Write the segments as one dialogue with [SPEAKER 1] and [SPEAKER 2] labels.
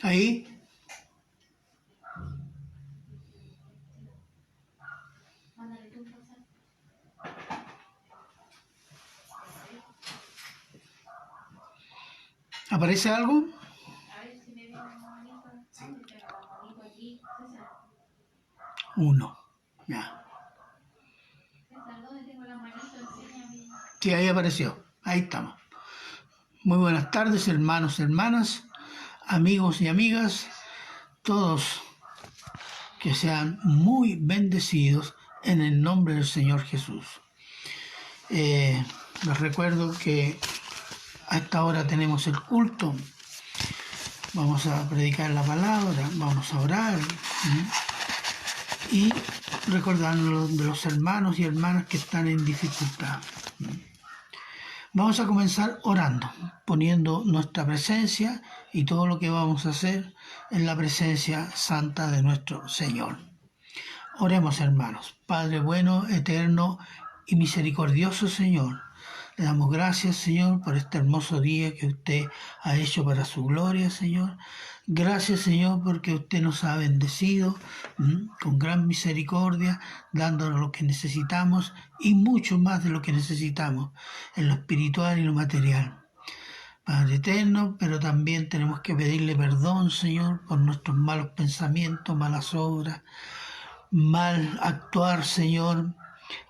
[SPEAKER 1] Ahí. ¿Aparece algo? Uno. Ya. Sí, ahí apareció. Ahí estamos. Muy buenas tardes, hermanos, hermanas, amigos y amigas, todos que sean muy bendecidos en el nombre del Señor Jesús. Les recuerdo que a esta hora tenemos el culto. Vamos a predicar la palabra, vamos a orar y recordarnos de los hermanos y hermanas que están en dificultad. Vamos a comenzar orando, poniendo nuestra presencia y todo lo que vamos a hacer en la presencia santa de nuestro Señor. Oremos, hermanos. Padre bueno, eterno y misericordioso Señor, le damos gracias, Señor, por este hermoso día que usted ha hecho para su gloria, Señor. Gracias, Señor, porque usted nos ha bendecido con gran misericordia, dándonos lo que necesitamos y mucho más de lo que necesitamos en lo espiritual y lo material. Padre eterno, pero también tenemos que pedirle perdón, Señor, por nuestros malos pensamientos, malas obras, mal actuar, Señor,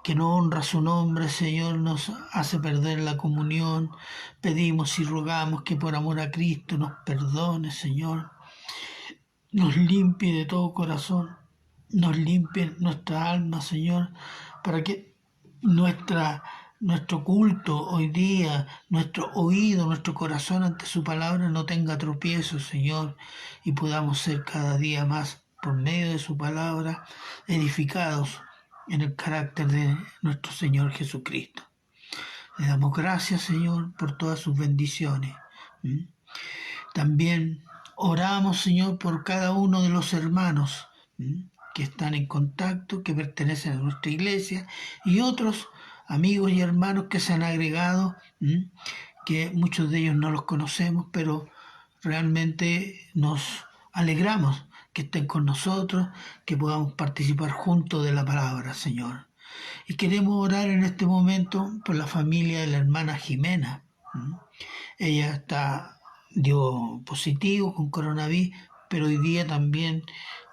[SPEAKER 1] que no honra su nombre, Señor, nos hace perder la comunión. Pedimos y rogamos que por amor a Cristo nos perdone, Señor, nos limpie de todo corazón, nos limpie nuestra alma, Señor, para que nuestro culto hoy día, nuestro oído, nuestro corazón ante su palabra no tenga tropiezos, Señor, y podamos ser cada día más, por medio de su palabra, edificados en el carácter de nuestro Señor Jesucristo. Le damos gracias, Señor, por todas sus bendiciones. También oramos, Señor, por cada uno de los hermanos que están en contacto, que pertenecen a nuestra iglesia, y otros amigos y hermanos que se han agregado, que muchos de ellos no los conocemos, pero realmente nos alegramos que estén con nosotros, que podamos participar juntos de la palabra, Señor. Y queremos orar en este momento por la familia de la hermana Jimena. Ella dio positivo con coronavirus, pero hoy día también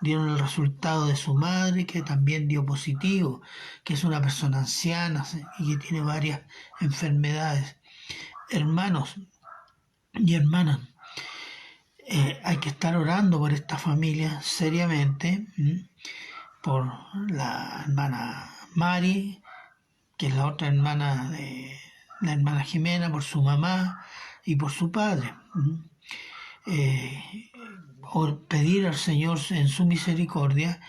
[SPEAKER 1] dieron el resultado de su madre, que también dio positivo, que es una persona anciana y que tiene varias enfermedades. Hermanos y hermanas, hay que estar orando por esta familia seriamente, por la hermana Mari, que es la otra hermana de la hermana Jimena, por su mamá y por su padre. Pedir al Señor en su misericordia,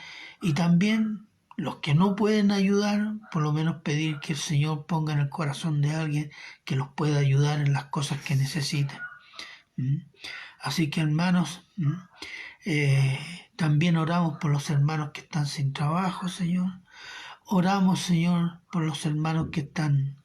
[SPEAKER 1] y también los que no pueden ayudar, por lo menos pedir que el Señor ponga en el corazón de alguien que los pueda ayudar en las cosas que necesiten. Así que, hermanos, también oramos por los hermanos que están sin trabajo, Señor. Oramos, Señor, por los hermanos que están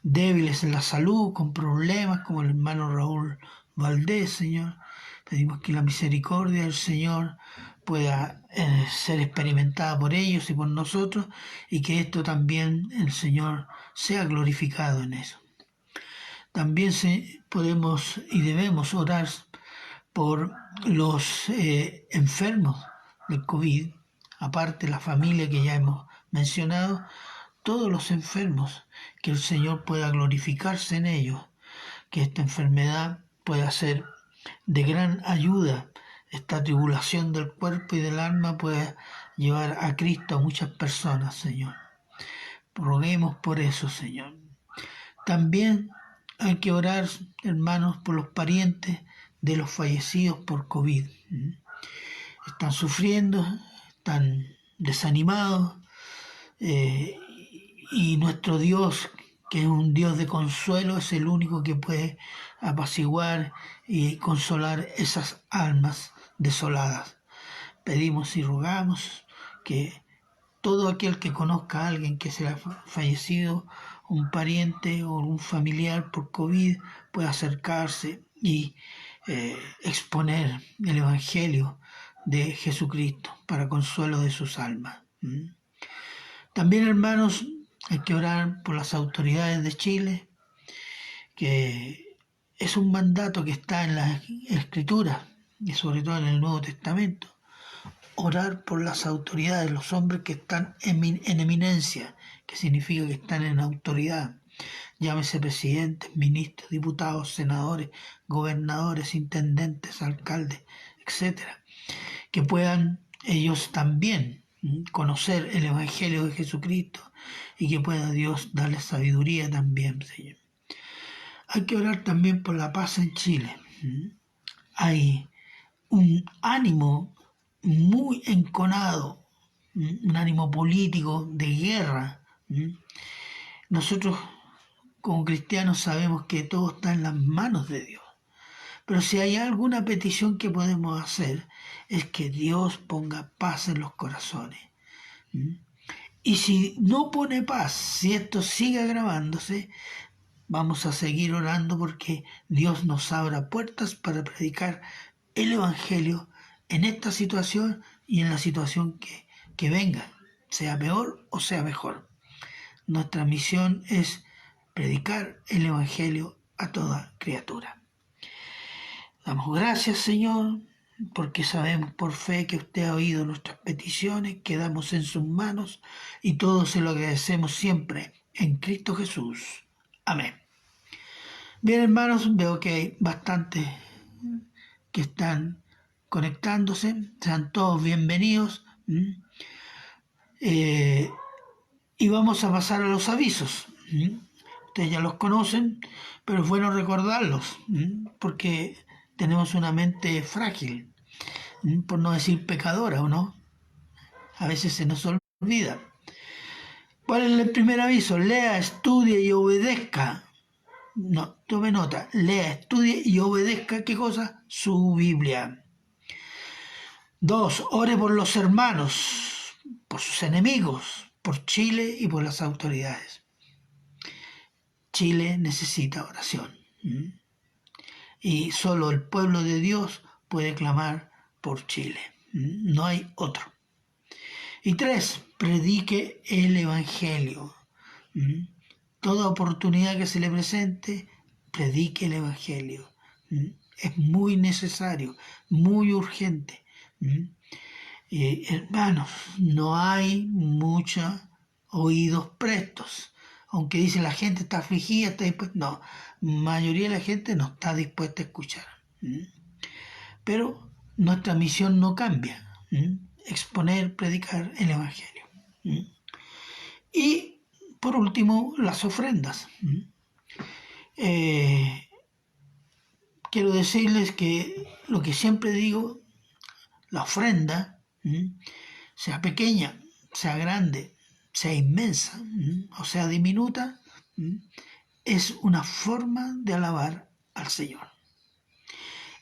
[SPEAKER 1] débiles en la salud, con problemas, como el hermano Raúl Valdés, Señor. Pedimos que la misericordia del Señor pueda ser experimentada por ellos y por nosotros, y que esto también el Señor sea glorificado en eso. También podemos y debemos orar por los enfermos del COVID, aparte la familia que ya hemos mencionado, todos los enfermos, que el Señor pueda glorificarse en ellos, que esta enfermedad pueda ser de gran ayuda, esta tribulación del cuerpo y del alma pueda llevar a Cristo a muchas personas, Señor. Roguemos por eso, Señor. También hay que orar, hermanos, por los parientes de los fallecidos por COVID. Están sufriendo, están desanimados, y nuestro Dios, que es un Dios de consuelo, es el único que puede apaciguar y consolar esas almas desoladas. Pedimos y rogamos que todo aquel que conozca a alguien que sea fallecido, un pariente o un familiar por COVID, pueda acercarse y exponer el Evangelio de Jesucristo para consuelo de sus almas. También, hermanos, hay que orar por las autoridades de Chile, que es un mandato que está en las Escrituras y sobre todo en el Nuevo Testamento. Orar por las autoridades, los hombres que están en eminencia, que significa que están en autoridad. Llámese presidentes, ministros, diputados, senadores, gobernadores, intendentes, alcaldes, etcétera, que puedan ellos también conocer el Evangelio de Jesucristo y que pueda Dios darles sabiduría también, Señor. Hay que orar también por la paz en Chile. Hay un ánimo muy enconado, un ánimo político de guerra. Nosotros como cristianos sabemos que todo está en las manos de Dios. Pero si hay alguna petición que podemos hacer es que Dios ponga paz en los corazones. Y si no pone paz, si esto sigue agravándose, vamos a seguir orando porque Dios nos abra puertas para predicar el Evangelio en esta situación y en la situación que venga, sea peor o sea mejor. Nuestra misión es predicar el Evangelio a toda criatura. Damos gracias, Señor, porque sabemos por fe que usted ha oído nuestras peticiones, quedamos en sus manos y todo se lo agradecemos siempre en Cristo Jesús. Amén. Bien, hermanos, veo que hay bastantes que están conectándose. Sean todos bienvenidos. Y vamos a pasar a los avisos. Ustedes ya los conocen, pero es bueno recordarlos, porque tenemos una mente frágil, por no decir pecadora, ¿o no? A veces se nos olvida. ¿Cuál es el primer aviso? Lea, estudie y obedezca. No, tome nota. Lea, estudie y obedezca, ¿qué cosa? Su Biblia. 2. Ore por los hermanos, por sus enemigos, por Chile y por las autoridades. Chile necesita oración. Y solo el pueblo de Dios puede clamar por Chile. No hay otro. Y 3. Predique el Evangelio. Toda oportunidad que se le presente, predique el Evangelio. Es muy necesario, muy urgente. Hermanos, no hay muchos oídos prestos. Aunque dice la gente está afligida, está dispuesta. No, la mayoría de la gente no está dispuesta a escuchar. Pero nuestra misión no cambia. Exponer, predicar el Evangelio. Y por último, las ofrendas. Quiero decirles que lo que siempre digo, la ofrenda, sea pequeña, sea grande, sea inmensa o sea diminuta, es una forma de alabar al Señor.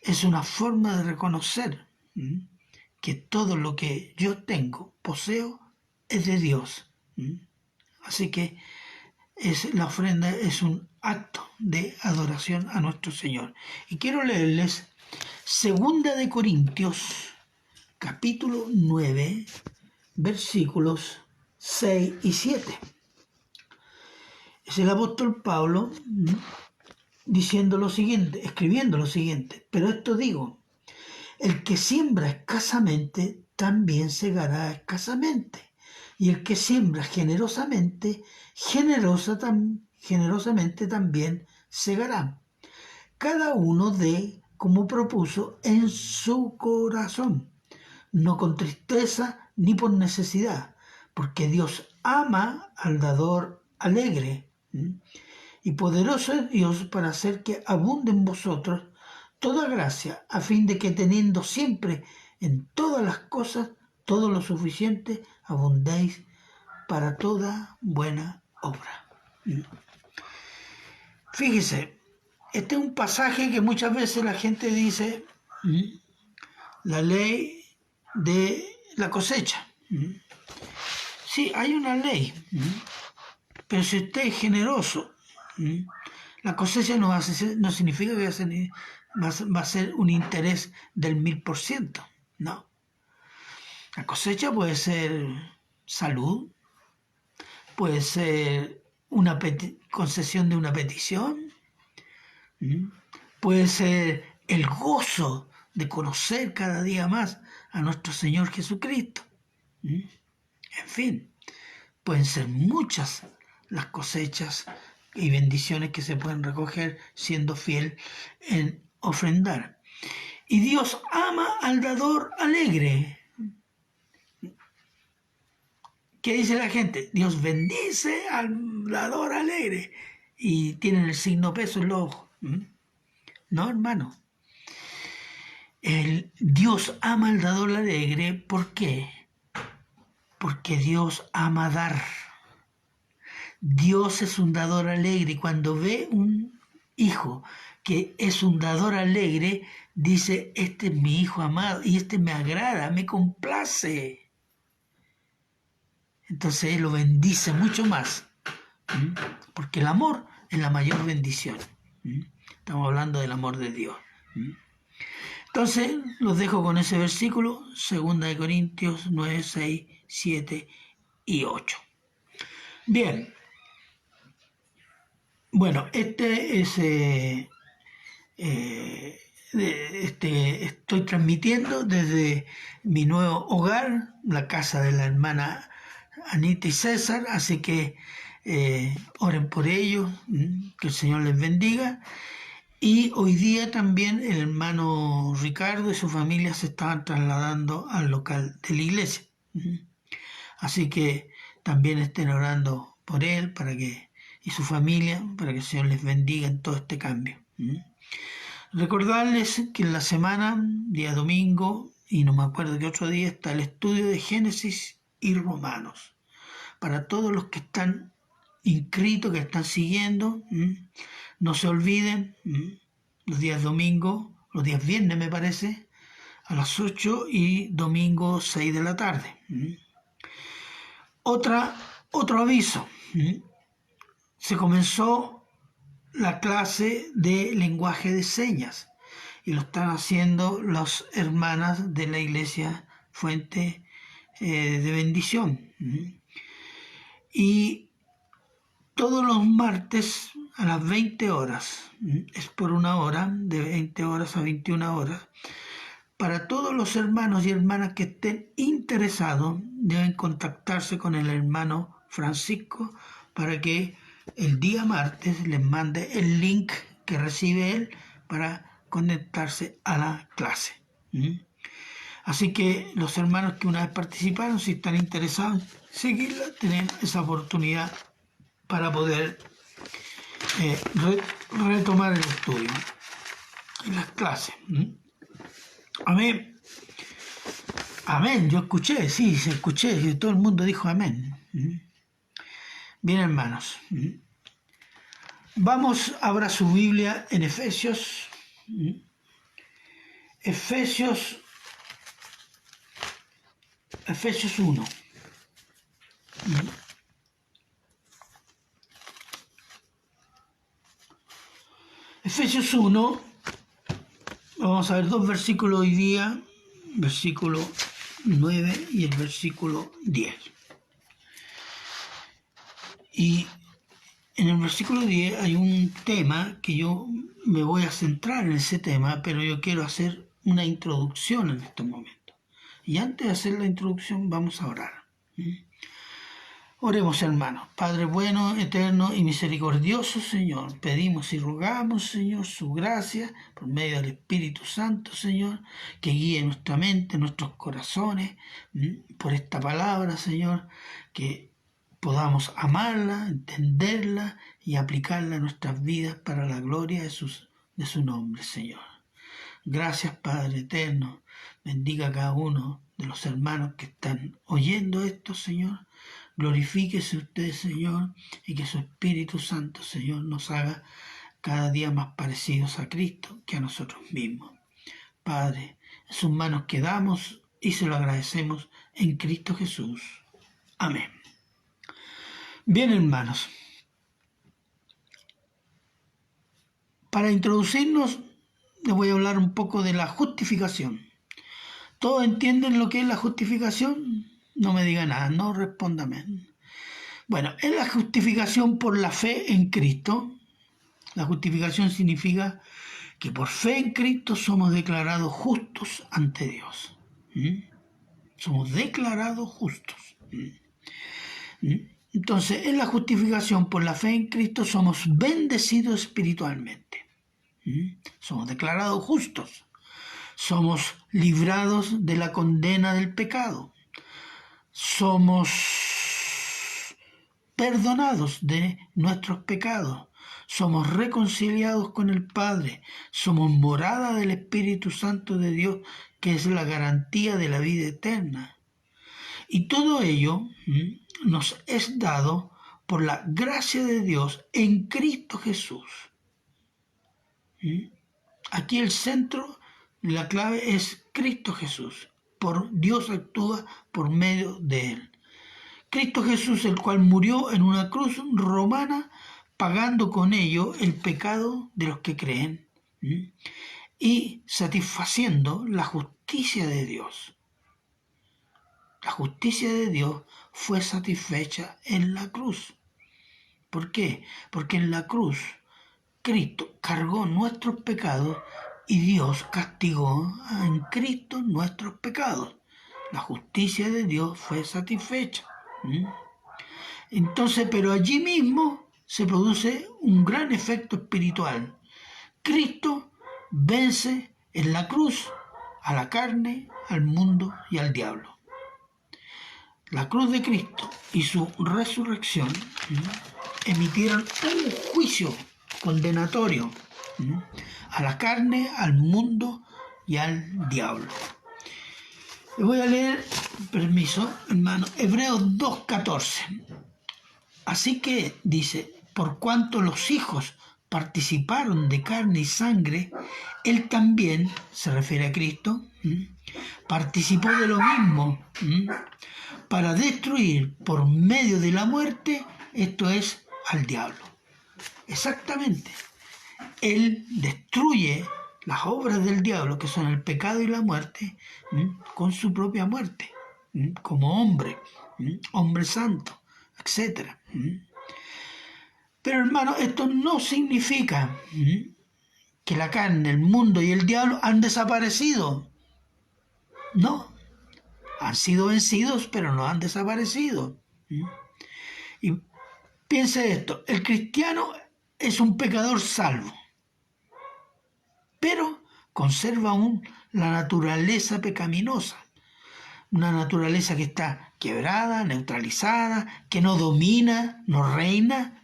[SPEAKER 1] Es una forma de reconocer que todo lo que yo tengo, poseo, es de Dios. Así que la ofrenda es un acto de adoración a nuestro Señor. Y quiero leerles 2 de Corintios, capítulo 9, versículos 6 y 7. Es el apóstol Pablo diciendo lo siguiente, escribiendo lo siguiente: pero esto digo, el que siembra escasamente también segará escasamente, y el que siembra generosamente, generosamente también segará. Cada uno dé como propuso en su corazón, no con tristeza ni por necesidad, porque Dios ama al dador alegre. Y poderoso es Dios para hacer que abunde en vosotros toda gracia, a fin de que teniendo siempre en todas las cosas todo lo suficiente, abundéis para toda buena obra. Fíjese, este es un pasaje que muchas veces la gente dice, la ley de la cosecha. Sí, hay una ley, pero si usted es generoso, la cosecha no significa que va a ser va a ser un interés del 1000%. No. La cosecha puede ser salud, puede ser una concesión de una petición, puede ser el gozo de conocer cada día más a nuestro Señor Jesucristo. En fin, pueden ser muchas las cosechas y bendiciones que se pueden recoger siendo fiel en ofrendar. Y Dios ama al dador alegre. ¿Qué dice la gente? Dios bendice al dador alegre. Y tienen el signo peso en los ojos. No, hermano. Dios ama al dador alegre. ¿Por qué? Porque Dios ama dar. Dios es un dador alegre y cuando ve un hijo que es un dador alegre, dice, este es mi hijo amado y este me agrada, me complace. Entonces Él lo bendice mucho más, porque el amor es la mayor bendición. Estamos hablando del amor de Dios. Entonces los dejo con ese versículo, 2 Corintios 9, 6, 7 y 8. Bien. Bueno, estoy transmitiendo desde mi nuevo hogar, la casa de la hermana Anita y César, así que oren por ellos, que el Señor les bendiga. Y hoy día también el hermano Ricardo y su familia se estaban trasladando al local de la iglesia. Así que también estén orando por él y su familia, para que el Señor les bendiga en todo este cambio. Recordarles que en la semana, día domingo, y no me acuerdo qué otro día, está el estudio de Génesis y Romanos. Para todos los que están inscritos, que están siguiendo, no se olviden, los días domingo, los días viernes me parece, a las 8 y domingo 6 de la tarde. Otro aviso. Se comenzó la clase de lenguaje de señas y lo están haciendo las hermanas de la iglesia Fuente de Bendición. Y todos los martes a las 20 horas, es por una hora, de 20 horas a 21 horas, para todos los hermanos y hermanas que estén interesados deben contactarse con el hermano Francisco para que el día martes les mande el link que recibe él para conectarse a la clase. Así que los hermanos que una vez participaron, si están interesados en seguirla, tienen esa oportunidad para poder retomar el estudio y las clases. Amén. Amén, yo escuché, sí, se escuché, todo el mundo dijo amén. Bien, hermanos. Vamos, abra su Biblia en Efesios. Efesios 1. Efesios 1, vamos a ver dos versículos hoy día, versículo 9 y el versículo 10. Y en el versículo 10 hay un tema que yo me voy a centrar en ese tema, pero yo quiero hacer una introducción en estos momentos. Y antes de hacer la introducción vamos a orar. Oremos, hermanos. Padre bueno, eterno y misericordioso, Señor, pedimos y rogamos, Señor, su gracia por medio del Espíritu Santo, Señor, que guíe nuestra mente, nuestros corazones, por esta palabra, Señor, que podamos amarla, entenderla y aplicarla a nuestras vidas para la gloria de su nombre, Señor. Gracias, Padre eterno. Bendiga a cada uno de los hermanos que están oyendo esto, Señor. Glorifíquese usted, Señor, y que su Espíritu Santo, Señor, nos haga cada día más parecidos a Cristo que a nosotros mismos. Padre, en sus manos quedamos y se lo agradecemos en Cristo Jesús. Amén. Bien, hermanos, para introducirnos les voy a hablar un poco de la justificación. ¿Todos entienden lo que es la justificación? No me diga nada, no respóndame. Bueno, es la justificación por la fe en Cristo. La justificación significa que por fe en Cristo somos declarados justos ante Dios. Somos declarados justos. Entonces, en la justificación por la fe en Cristo somos bendecidos espiritualmente. Somos declarados justos. Somos librados de la condena del pecado. Somos perdonados de nuestros pecados. Somos reconciliados con el Padre. Somos morada del Espíritu Santo de Dios, que es la garantía de la vida eterna. Y todo ello nos es dado por la gracia de Dios en Cristo Jesús. Aquí el centro, la clave es Cristo Jesús. Dios actúa por medio de Él. Cristo Jesús, el cual murió en una cruz romana, pagando con ello el pecado de los que creen y satisfaciendo la justicia de Dios. La justicia de Dios fue satisfecha en la cruz. ¿Por qué? Porque en la cruz Cristo cargó nuestros pecados y Dios castigó en Cristo nuestros pecados. La justicia de Dios fue satisfecha. Entonces, pero allí mismo se produce un gran efecto espiritual. Cristo vence en la cruz a la carne, al mundo y al diablo. La cruz de Cristo y su resurrección emitieron un juicio condenatorio a la carne, al mundo y al diablo. Le voy a leer, permiso, hermano, Hebreos 2:14. Así que dice, por cuanto los hijos participaron de carne y sangre, él también, se refiere a Cristo, participó de lo mismo, para destruir por medio de la muerte, esto es, al diablo. Exactamente. Él destruye las obras del diablo, que son el pecado y la muerte, con su propia muerte, como hombre, hombre santo, etc. Pero hermano, esto no significa que la carne, el mundo y el diablo han desaparecido. No, han sido vencidos, pero no han desaparecido. Y piense esto, el cristiano es un pecador salvo, pero conserva aún la naturaleza pecaminosa, una naturaleza que está quebrada, neutralizada, que no domina, no reina.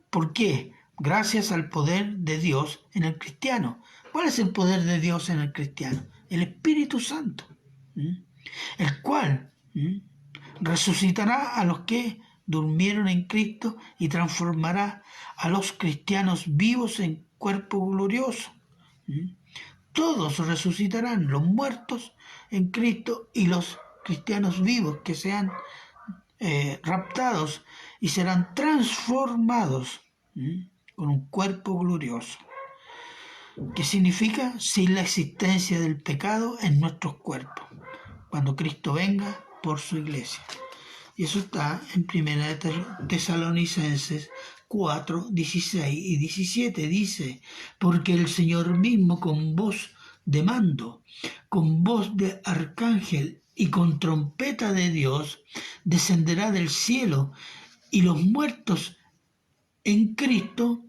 [SPEAKER 1] ¿Por qué? Gracias al poder de Dios en el cristiano. ¿Cuál es el poder de Dios en el cristiano? El Espíritu Santo, el cual resucitará a los que durmieron en Cristo y transformará a los cristianos vivos en cuerpo glorioso. Todos resucitarán, los muertos en Cristo y los cristianos vivos que sean raptados y serán transformados con un cuerpo glorioso. ¿Qué significa? Sin la existencia del pecado en nuestros cuerpos, cuando Cristo venga por su iglesia. Y eso está en 1 Tesalonicenses 4, 16 y 17. Dice, porque el Señor mismo con voz de mando, con voz de arcángel y con trompeta de Dios, descenderá del cielo, y los muertos en Cristo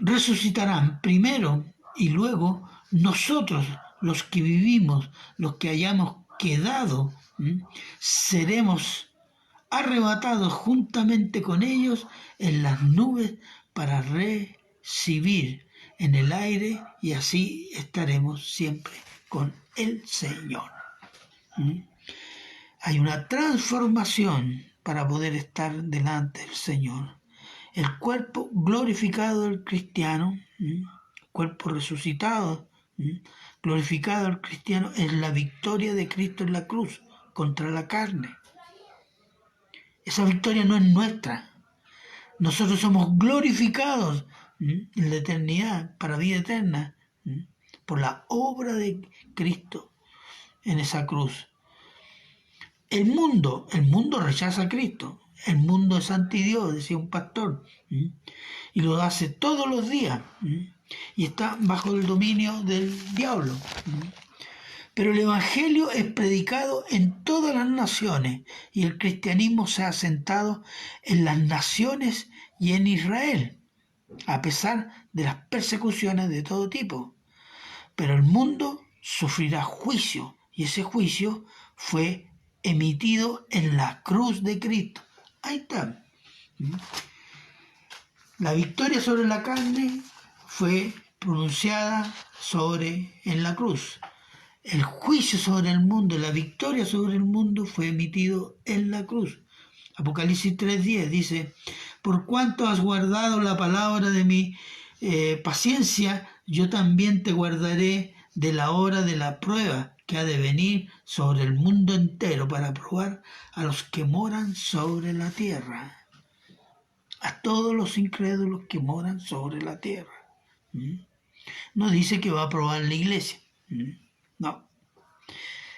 [SPEAKER 1] resucitarán primero, y luego nosotros, los que vivimos, los que hayamos quedado, seremos arrebatados juntamente con ellos en las nubes para recibir en el aire, y así estaremos siempre con el Señor. Hay una transformación para poder estar delante del Señor. El cuerpo glorificado del cristiano, cuerpo resucitado, glorificado del cristiano, es la victoria de Cristo en la cruz contra la carne. Esa victoria no es nuestra. Nosotros somos glorificados en la eternidad, para vida eterna, por la obra de Cristo en esa cruz. El mundo rechaza a Cristo. El mundo es anti Dios, decía un pastor, y lo hace todos los días, y está bajo el dominio del diablo. Pero el Evangelio es predicado en todas las naciones, y el cristianismo se ha asentado en las naciones y en Israel, a pesar de las persecuciones de todo tipo. Pero el mundo sufrirá juicio, y ese juicio fue emitido en la cruz de Cristo. Ahí está. La victoria sobre la carne fue pronunciada en la cruz. El juicio sobre el mundo, la victoria sobre el mundo fue emitido en la cruz. Apocalipsis 3:10 dice: por cuanto has guardado la palabra de mi paciencia, yo también te guardaré de la hora de la prueba que ha de venir sobre el mundo entero para probar a los que moran sobre la tierra, a todos los incrédulos que moran sobre la tierra. No dice que va a probar la iglesia, no,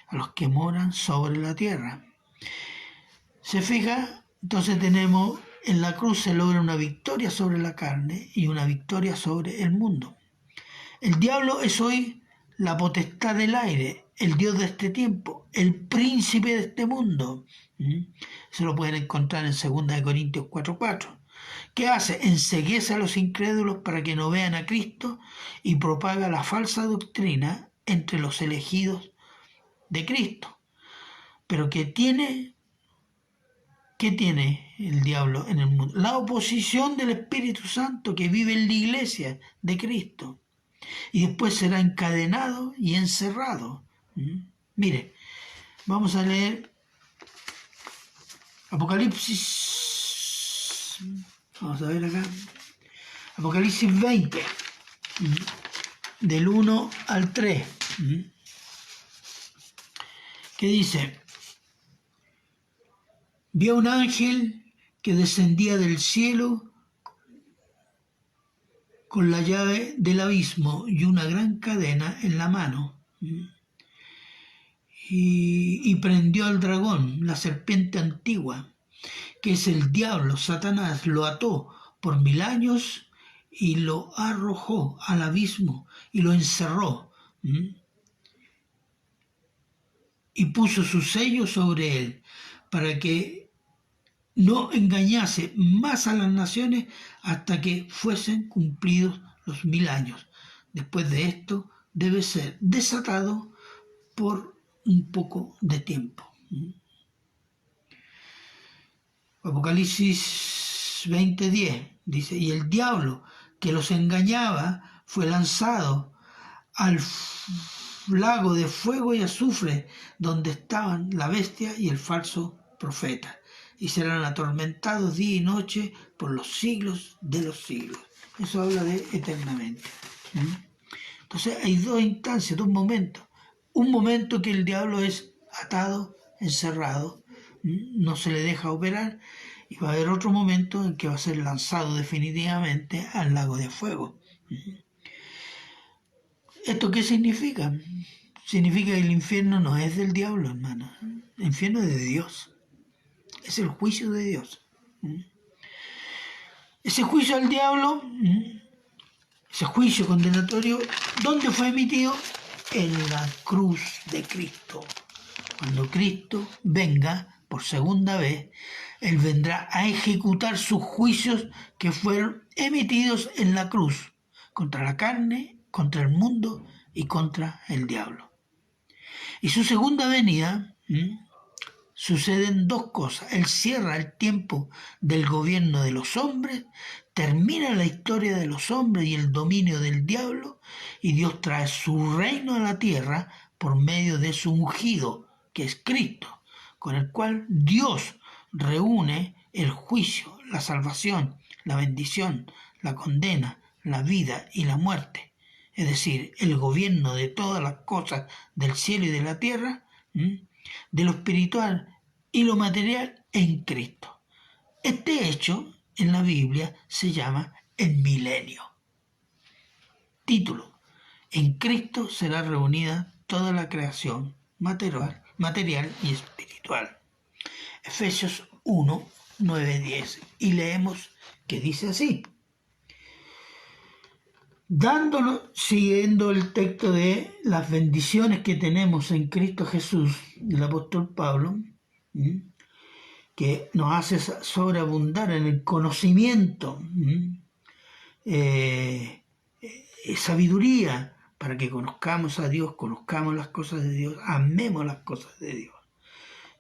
[SPEAKER 1] a los que moran sobre la tierra. ¿Se fija? Entonces tenemos, en la cruz se logra una victoria sobre la carne y una victoria sobre el mundo. El diablo es hoy la potestad del aire, el dios de este tiempo, el príncipe de este mundo. Se lo pueden encontrar en 2 Corintios 4:4. ¿Qué hace? Enceguece a los incrédulos para que no vean a Cristo y propaga la falsa doctrina entre los elegidos de Cristo. Pero ¿qué tiene el diablo en el mundo? La oposición del Espíritu Santo que vive en la iglesia de Cristo. Y después será encadenado y encerrado. Mire, vamos a leer Apocalipsis. Vamos a ver acá. Apocalipsis 20, del 1 al 3. ¿Qué dice? Vi a un ángel que descendía del cielo con la llave del abismo y una gran cadena en la mano. Y prendió al dragón, la serpiente antigua, que es el diablo, Satanás, lo ató por 1000 años y lo arrojó al abismo y lo encerró. Y puso su sello sobre él para que no engañase más a las naciones hasta que fuesen cumplidos los 1000 años. Después de esto debe ser desatado por un poco de tiempo. Apocalipsis 20:10 dice: y el diablo que los engañaba fue lanzado al lago de fuego y azufre, donde estaban la bestia y el falso profeta, y serán atormentados día y noche por los siglos de los siglos. Eso habla de eternamente. Entonces hay dos instancias, dos momentos. Un momento que el diablo es atado, encerrado, no se le deja operar, y va a haber otro momento en que va a ser lanzado definitivamente al lago de fuego. ¿Esto qué significa? Significa que el infierno no es del diablo, hermano. El infierno es de Dios. Es el juicio de Dios. Ese juicio al diablo, ese juicio condenatorio, ¿dónde fue emitido? En la cruz de Cristo. Cuando Cristo venga por segunda vez, Él vendrá a ejecutar sus juicios que fueron emitidos en la cruz, contra la carne, contra el mundo y contra el diablo. Y su segunda venida, suceden dos cosas. Él cierra el tiempo del gobierno de los hombres, termina la historia de los hombres y el dominio del diablo, y Dios trae su reino a la tierra por medio de su ungido, que es Cristo, con el cual Dios reúne el juicio, la salvación, la bendición, la condena, la vida y la muerte. Es decir, el gobierno de todas las cosas del cielo y de la tierra, de lo espiritual y lo material en Cristo. Este hecho en la Biblia se llama el milenio. Título: En Cristo será reunida toda la creación material y espiritual. Efesios 1, 9, 10. Y leemos que dice así: dándonos, siguiendo el texto de las bendiciones que tenemos en Cristo Jesús, el apóstol Pablo, que nos hace sobreabundar en el conocimiento, sabiduría, para que conozcamos a Dios, conozcamos las cosas de Dios, amemos las cosas de Dios.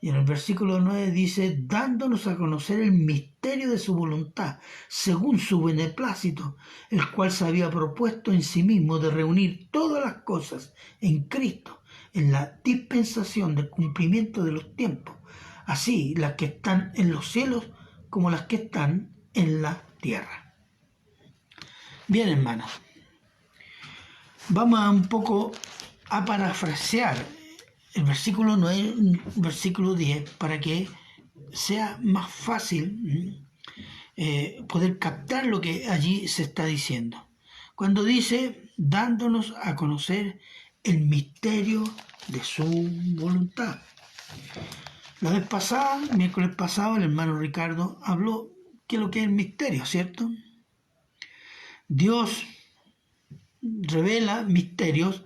[SPEAKER 1] Y en el versículo 9 dice: dándonos a conocer el misterio de su voluntad, según su beneplácito, el cual se había propuesto en sí mismo de reunir todas las cosas en Cristo, en la dispensación del cumplimiento de los tiempos, así las que están en los cielos como las que están en la tierra. Bien, hermanos, vamos un poco a parafrasear el versículo 9, versículo 10, para que sea más fácil poder captar lo que allí se está diciendo. Cuando dice: dándonos a conocer el misterio de su voluntad. La vez pasada, miércoles pasado, el hermano Ricardo habló de lo que es el misterio, ¿cierto? Dios revela misterios,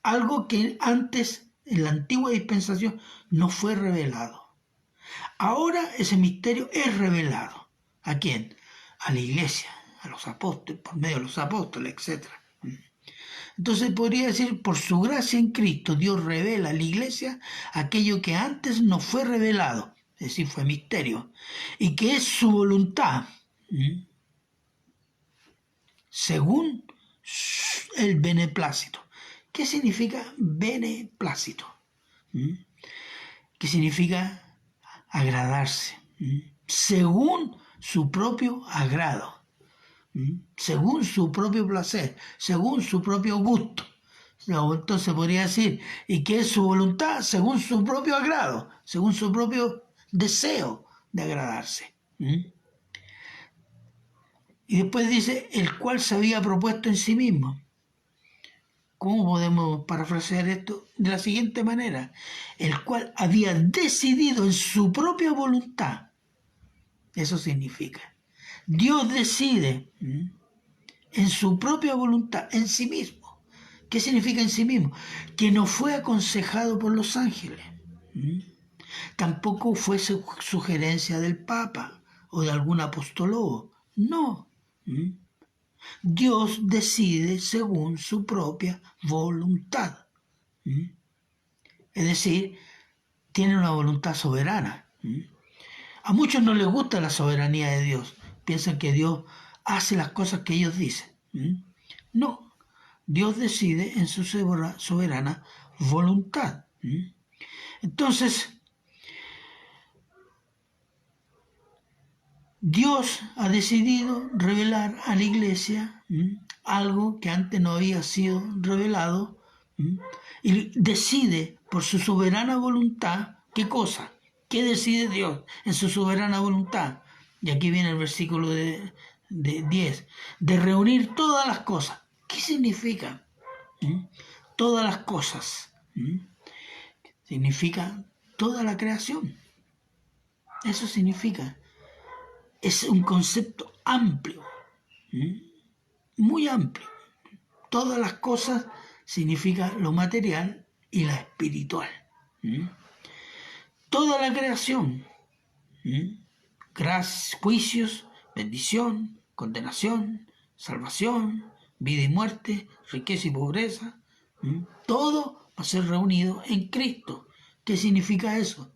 [SPEAKER 1] algo que antes, en la antigua dispensación, no fue revelado. Ahora ese misterio es revelado. ¿A quién? A la iglesia, a los apóstoles, por medio de los apóstoles, etc. Entonces podría decir: por su gracia en Cristo, Dios revela a la iglesia aquello que antes no fue revelado, es decir, fue misterio, y que es su voluntad, según el beneplácito. ¿Qué significa beneplácito? ¿Qué significa agradarse? Según su propio agrado, según su propio placer, según su propio gusto. Entonces podría decir: ¿y qué es su voluntad? Según su propio agrado, según su propio deseo de agradarse. Y después dice: el cual se había propuesto en sí mismo. ¿Cómo podemos parafrasear esto? De la siguiente manera: el cual había decidido en su propia voluntad. Eso significa: Dios decide en su propia voluntad, en sí mismo. ¿Qué significa en sí mismo? Que no fue aconsejado por los ángeles. Tampoco fue sugerencia del Papa o de algún apostolado. No. Dios decide según su propia voluntad. Es decir, tiene una voluntad soberana. A muchos no les gusta la soberanía de Dios. Piensan que Dios hace las cosas que ellos dicen. No, Dios decide en su soberana voluntad. Entonces, Dios ha decidido revelar a la iglesia algo que antes no había sido revelado, y decide por su soberana voluntad. ¿Qué cosa? ¿Qué decide Dios en su soberana voluntad? Y aquí viene el versículo de 10, de reunir todas las cosas. ¿Qué significa? Todas las cosas. Significa toda la creación. Eso significa. Es un concepto amplio, muy amplio. Todas las cosas significa lo material y la espiritual. Toda la creación, juicios, bendición, condenación, salvación, vida y muerte, riqueza y pobreza, todo va a ser reunido en Cristo. ¿Qué significa eso?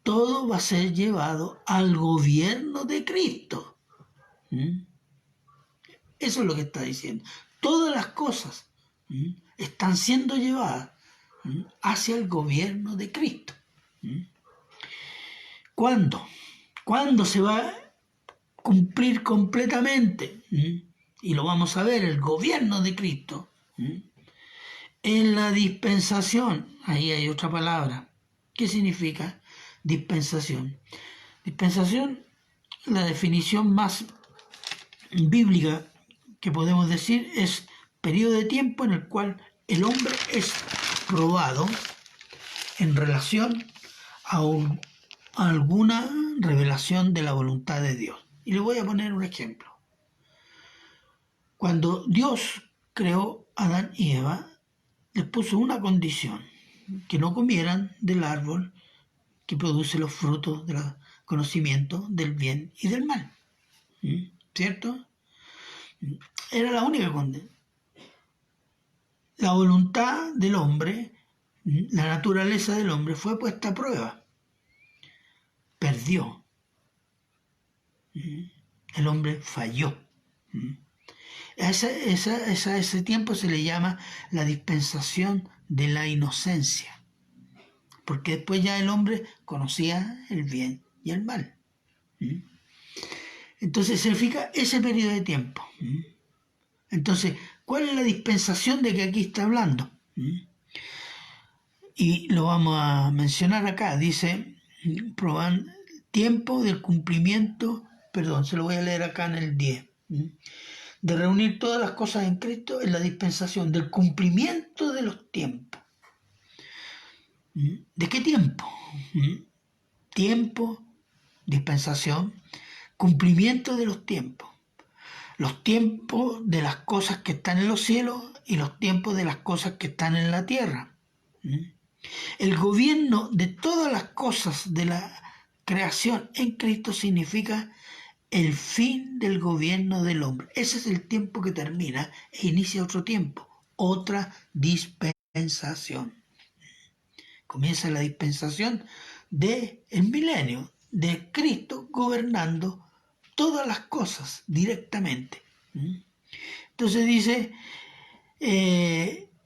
[SPEAKER 1] Todo va a ser llevado al gobierno de Cristo. Eso es lo que está diciendo. Todas las cosas están siendo llevadas hacia el gobierno de Cristo. ¿Cuándo? ¿Cuándo se va a cumplir completamente? Y lo vamos a ver, el gobierno de Cristo. En la dispensación. Ahí hay otra palabra. ¿Qué significa dispensación? Dispensación, la definición más bíblica que podemos decir es periodo de tiempo en el cual el hombre es probado en relación a alguna revelación de la voluntad de Dios. Y le voy a poner un ejemplo. Cuando Dios creó a Adán y Eva, les puso una condición, que no comieran del árbol que produce los frutos del conocimiento del bien y del mal. ¿Cierto? Era la única condición. La voluntad del hombre, la naturaleza del hombre fue puesta a prueba. Perdió. El hombre falló. A ese tiempo se le llama la dispensación de la inocencia, porque después ya el hombre conocía el bien y el mal. Entonces significa ese periodo de tiempo. Entonces, ¿cuál es la dispensación de que aquí está hablando? Y lo vamos a mencionar acá. Dice, proban tiempo del cumplimiento, perdón, se lo voy a leer acá en el 10. De reunir todas las cosas en Cristo en la dispensación del cumplimiento de los tiempos. ¿De qué tiempo? Tiempo, dispensación, cumplimiento de los tiempos. Los tiempos de las cosas que están en los cielos y los tiempos de las cosas que están en la tierra. El gobierno de todas las cosas de la creación en Cristo significa el fin del gobierno del hombre. Ese es el tiempo que termina e inicia otro tiempo, otra dispensación. Comienza la dispensación del milenio, de Cristo gobernando todas las cosas directamente. Entonces dice,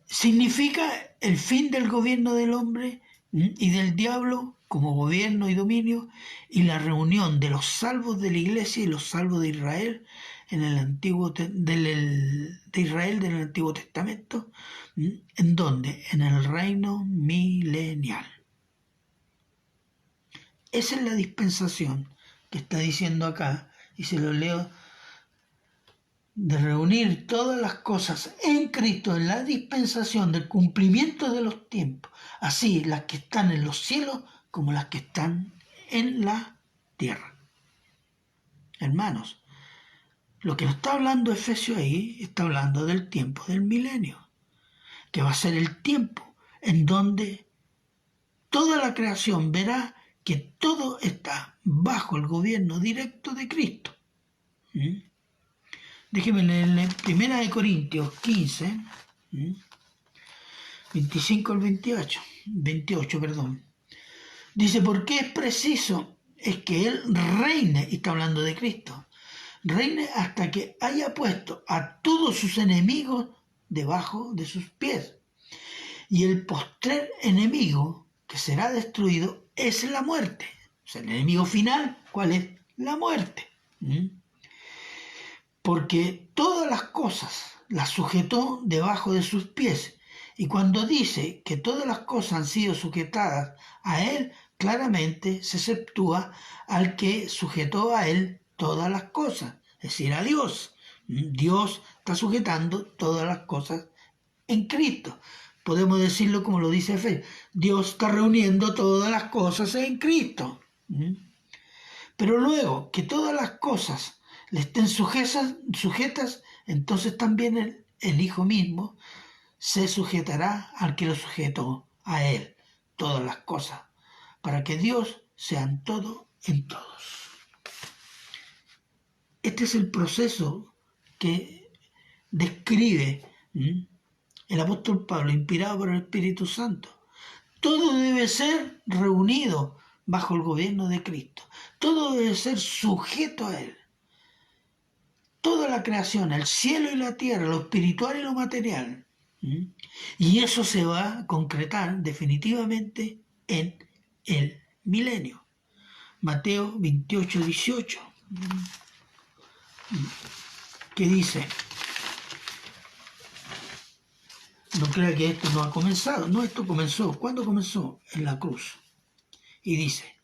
[SPEAKER 1] significa el fin del gobierno del hombre y del diablo como gobierno y dominio, y la reunión de los salvos de la iglesia y los salvos de Israel en el Antiguo de Israel del Antiguo Testamento. ¿En dónde? En el reino milenial. Esa es la dispensación que está diciendo acá, y se lo leo, de reunir todas las cosas en Cristo en la dispensación del cumplimiento de los tiempos, así las que están en los cielos como las que están en la tierra. Hermanos, lo que nos está hablando Efesios ahí, está hablando del tiempo del milenio, que va a ser el tiempo en donde toda la creación verá que todo está bajo el gobierno directo de Cristo. Déjeme leerle 1 Corintios 15, 25 al 28, perdón. Dice, porque es preciso, es que Él reine, y está hablando de Cristo, reine hasta que haya puesto a todos sus enemigos debajo de sus pies. Y el postrer enemigo que será destruido es la muerte. O sea, el enemigo final, ¿cuál es? La muerte. Porque todas las cosas las sujetó debajo de sus pies. Y cuando dice que todas las cosas han sido sujetadas a Él, claramente se exceptúa al que sujetó a Él todas las cosas, es decir, a Dios. Dios está sujetando todas las cosas en Cristo. Podemos decirlo como lo dice Efesios. Dios está reuniendo todas las cosas en Cristo. Pero luego que todas las cosas le estén sujetas, entonces también el Hijo mismo se sujetará al que lo sujetó a Él, todas las cosas, para que Dios sea todo en todos. Este es el proceso que describe el apóstol Pablo, inspirado por el Espíritu Santo. Todo debe ser reunido bajo el gobierno de Cristo. Todo debe ser sujeto a Él. Toda la creación, el cielo y la tierra, lo espiritual y lo material. Y eso se va a concretar definitivamente en el milenio. Mateo 28, 18. Que dice, no crea que esto no ha comenzado. No, esto comenzó. ¿Cuándo comenzó? En la cruz. Y dice,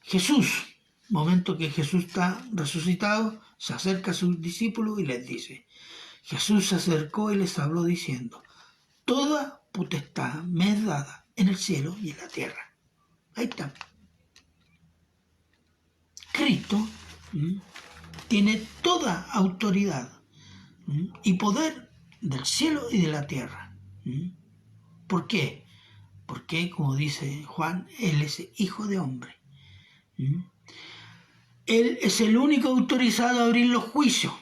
[SPEAKER 1] Jesús, momento que Jesús está resucitado, se acerca a sus discípulos y les dice, Jesús se acercó y les habló diciendo: toda potestad me es dada en el cielo y en la tierra. Ahí está. Cristo tiene toda autoridad y poder del cielo y de la tierra. ¿Por qué? Porque, como dice Juan, Él es hijo de hombre. Él es el único autorizado a abrir los juicios.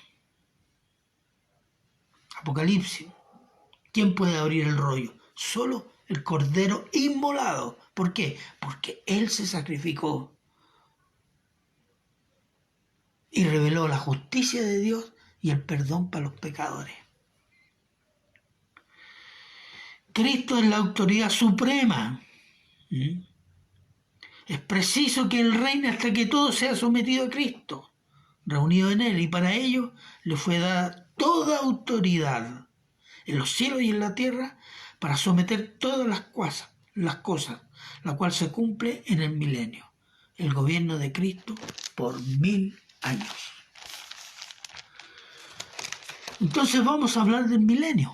[SPEAKER 1] Apocalipsis. ¿Quién puede abrir el rollo? Solo el Cordero inmolado. ¿Por qué? Porque Él se sacrificó y reveló la justicia de Dios y el perdón para los pecadores. Cristo es la autoridad suprema. Es preciso que Él reine hasta que todo sea sometido a Cristo, reunido en Él, y para ello le fue dada toda autoridad en los cielos y en la tierra para someter todas las cosas, la cual se cumple en el milenio, el gobierno de Cristo por 1000 años. Entonces vamos a hablar del milenio.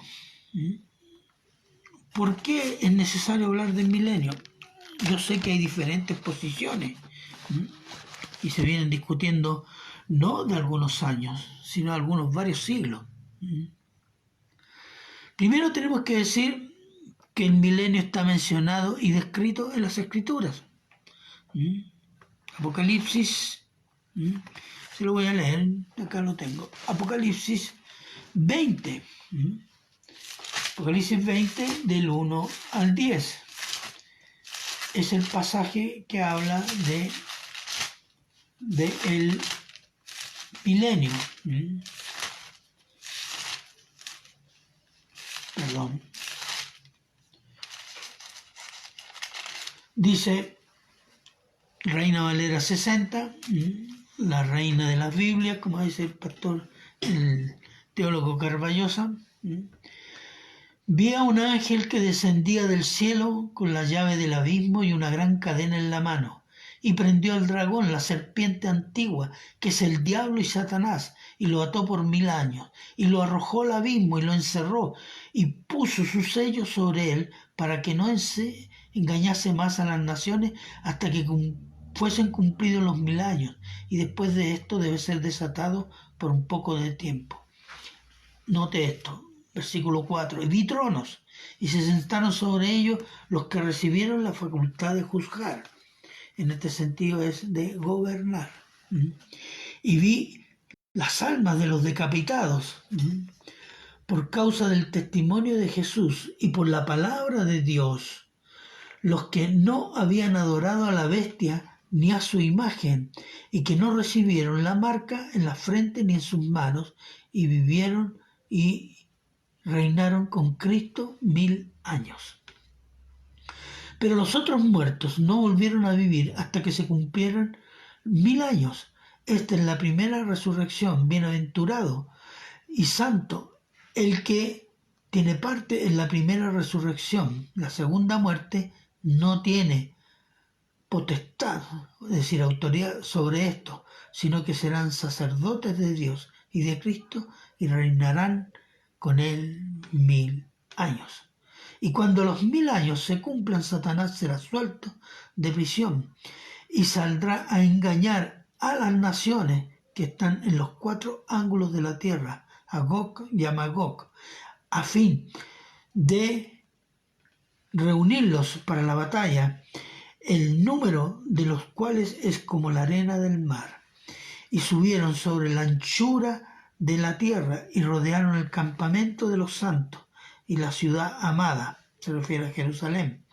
[SPEAKER 1] ¿Por qué es necesario hablar del milenio? Yo sé que hay diferentes posiciones y se vienen discutiendo no de algunos años, sino de algunos varios siglos. Primero tenemos que decir que el milenio está mencionado y descrito en las Escrituras. Apocalipsis, se lo voy a leer, acá lo tengo. Apocalipsis 20. Apocalipsis 20 del 1 al 10. Es el pasaje que habla de el milenio. Perdón. Dice Reina Valera 60, la reina de las Biblias, como dice el pastor, el teólogo Carballosa. Vi a un ángel que descendía del cielo con la llave del abismo y una gran cadena en la mano, y prendió al dragón, la serpiente antigua, que es el diablo y Satanás, y lo ató por 1000 años, y lo arrojó al abismo y lo encerró, y puso su sello sobre él, para que no se engañase más a las naciones hasta que fuesen cumplidos los 1000 años, y después de esto debe ser desatado por un poco de tiempo. Note esto. Versículo 4. Y vi tronos, y se sentaron sobre ellos los que recibieron la facultad de juzgar. En este sentido es de gobernar. Y vi las almas de los decapitados por causa del testimonio de Jesús y por la palabra de Dios, los que no habían adorado a la bestia ni a su imagen, y que no recibieron la marca en la frente ni en sus manos, y vivieron y reinaron con Cristo 1000 años. Pero los otros muertos no volvieron a vivir hasta que se cumplieran 1000 años. Esta es la primera resurrección. Bienaventurado y santo el que tiene parte en la primera resurrección. La segunda muerte no tiene potestad, es decir, autoridad sobre esto, sino que serán sacerdotes de Dios y de Cristo y reinarán con él 1000 años. Y cuando los 1000 años se cumplan, Satanás será suelto de prisión y saldrá a engañar a las naciones que están en los 4 ángulos de la tierra, a Gog y a Magog, a fin de reunirlos para la batalla, el número de los cuales es como la arena del mar. Y subieron sobre la anchura de la tierra y rodearon el campamento de los santos y la ciudad amada, se refiere a Jerusalén,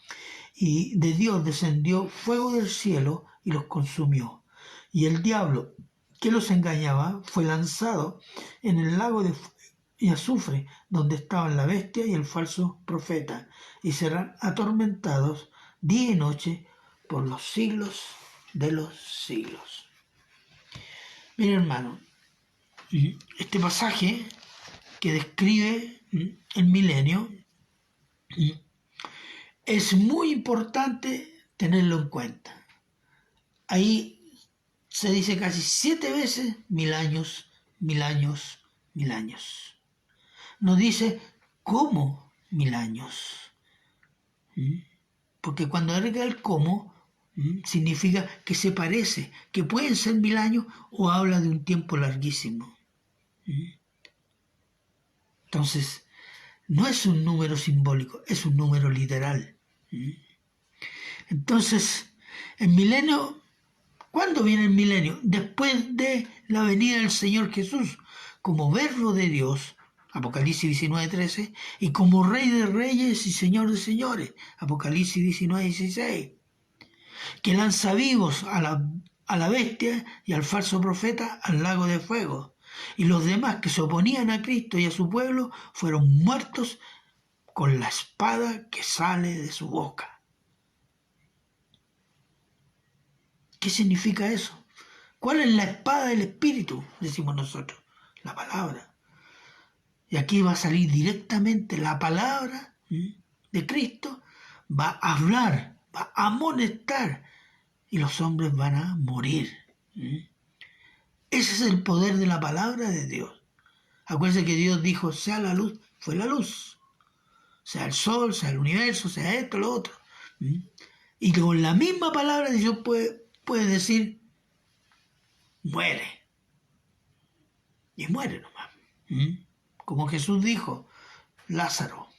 [SPEAKER 1] y de Dios descendió fuego del cielo y los consumió, y el diablo que los engañaba fue lanzado en el lago de fuego y azufre, donde estaban la bestia y el falso profeta, y serán atormentados día y noche por los siglos de los siglos. Mira, hermano, este pasaje que describe el milenio es muy importante tenerlo en cuenta. Ahí se dice casi 7 veces 1000 años, 1000 años, 1000 años. no dice cómo 1000 años. Porque cuando agrega el cómo, significa que se parece, que pueden ser 1000 años o habla de un tiempo larguísimo. Entonces, no es un número simbólico, es un número literal. Entonces, el milenio, ¿cuándo viene el milenio? Después de la venida del Señor Jesús, como verbo de Dios, Apocalipsis 19:13, y como Rey de Reyes y Señor de Señores, Apocalipsis 19:16, que lanza vivos a la bestia y al falso profeta al lago de fuego, y los demás que se oponían a Cristo y a su pueblo fueron muertos con la espada que sale de su boca. ¿Qué significa eso? ¿Cuál es la espada del Espíritu? Decimos nosotros, la palabra. Y aquí va a salir directamente la palabra de Cristo, va a hablar, va a amonestar, y los hombres van a morir. Ese es el poder de la palabra de Dios. Acuérdense que Dios dijo, sea la luz, fue la luz. Sea el sol, sea el universo, sea esto, lo otro. Y con la misma palabra Dios puede decir, muere. Y muere nomás. Como Jesús dijo, Lázaro,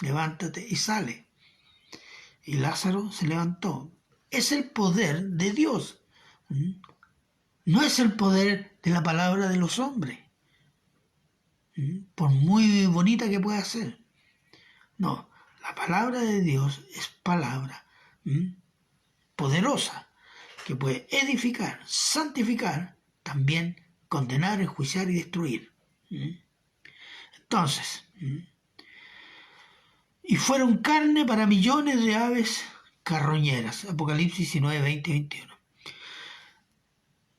[SPEAKER 1] levántate y sale. Y Lázaro se levantó. Es el poder de Dios. No es el poder de la palabra de los hombres. Por muy bonita que pueda ser. No, la palabra de Dios es palabra poderosa, que puede edificar, santificar, también condenar, enjuiciar y destruir. Entonces, y fueron carne para millones de aves carroñeras. Apocalipsis 19, 20 y 21.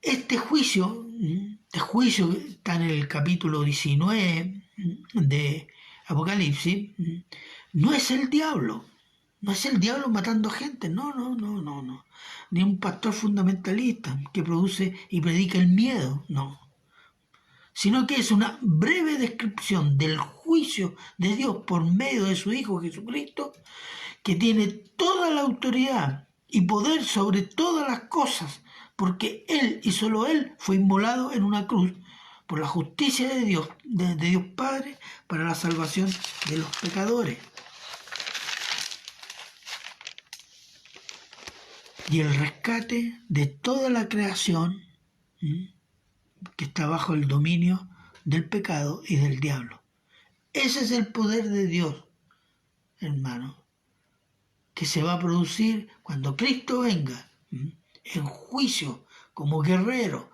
[SPEAKER 1] Este juicio está en el capítulo 19 de Apocalipsis, no es el diablo. No es el diablo matando gente, no. Ni un pastor fundamentalista que produce y predica el miedo, no. Sino que es una breve descripción del juicio de Dios por medio de su Hijo Jesucristo, que tiene toda la autoridad y poder sobre todas las cosas, porque Él y solo Él fue inmolado en una cruz por la justicia de Dios Padre, para la salvación de los pecadores. Y el rescate de toda la creación que está bajo el dominio del pecado y del diablo. Ese es el poder de Dios, hermano, que se va a producir cuando Cristo venga en juicio como guerrero.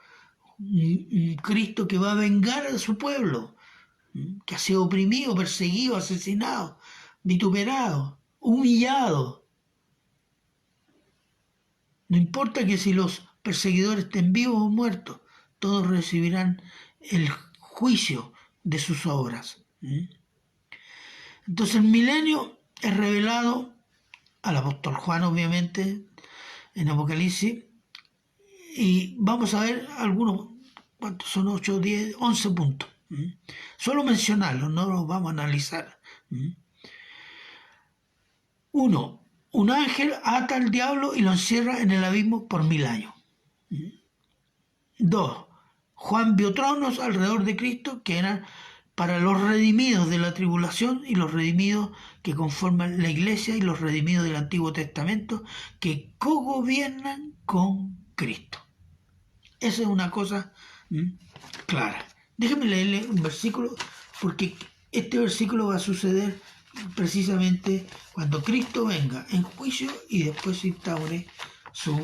[SPEAKER 1] Un Cristo que va a vengar a su pueblo, que ha sido oprimido, perseguido, asesinado, vituperado, humillado. No importa que si los perseguidores estén vivos o muertos, todos recibirán el juicio de sus obras. Entonces el milenio es revelado al apóstol Juan, obviamente, en Apocalipsis, y vamos a ver algunos, ¿cuántos son? 8, 10, 11 puntos. Solo mencionarlos, no los vamos a analizar. 1. Un ángel ata al diablo y lo encierra en el abismo por 1000 años. 2. Juan vio tronos alrededor de Cristo que eran para los redimidos de la tribulación y los redimidos que conforman la iglesia y los redimidos del Antiguo Testamento que cogobiernan con Cristo. Esa es una cosa clara. Déjenme leerle un versículo, porque este versículo va a suceder precisamente cuando Cristo venga en juicio y después se instaure su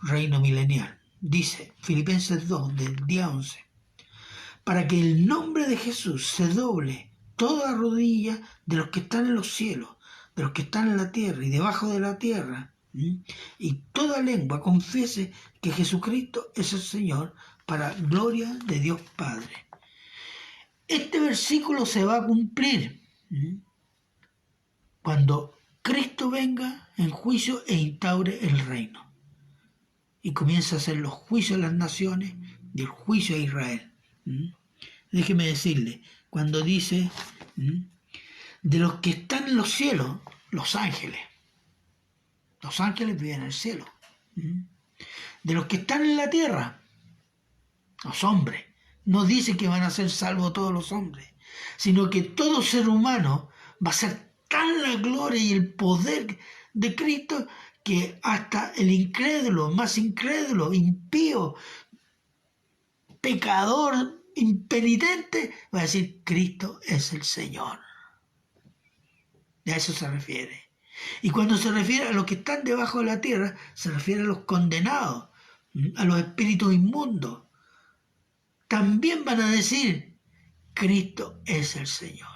[SPEAKER 1] reino milenial. Dice Filipenses 2, del día 11, para que el nombre de Jesús se doble toda rodilla de los que están en los cielos, de los que están en la tierra y debajo de la tierra, y toda lengua confiese que Jesucristo es el Señor, para gloria de Dios Padre. Este versículo se va a cumplir cuando Cristo venga en juicio e instaure el reino y comienza a hacer los juicios a las naciones y el juicio a Israel. Déjeme decirle, cuando dice de los que están en los cielos, los ángeles. Los ángeles viven en el cielo. De los que están en la tierra, los hombres. No dice que van a ser salvos todos los hombres, sino que todo ser humano va a ser tan la gloria y el poder de Cristo que hasta el incrédulo, más incrédulo, impío, pecador, impenitente, va a decir: Cristo es el Señor. A eso se refiere. Y cuando se refiere a los que están debajo de la tierra, se refiere a los condenados, a los espíritus inmundos. También van a decir: Cristo es el Señor.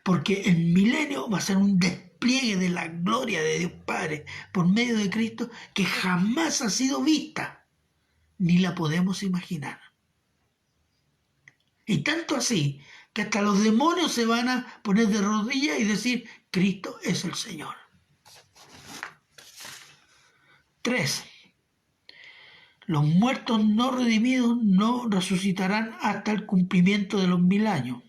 [SPEAKER 1] Porque el milenio va a ser un despliegue de la gloria de Dios Padre por medio de Cristo que jamás ha sido vista, ni la podemos imaginar. Y tanto así que hasta los demonios se van a poner de rodillas y decir: Cristo es el Señor. 3. Los muertos no redimidos no resucitarán hasta el cumplimiento de los 1000 años.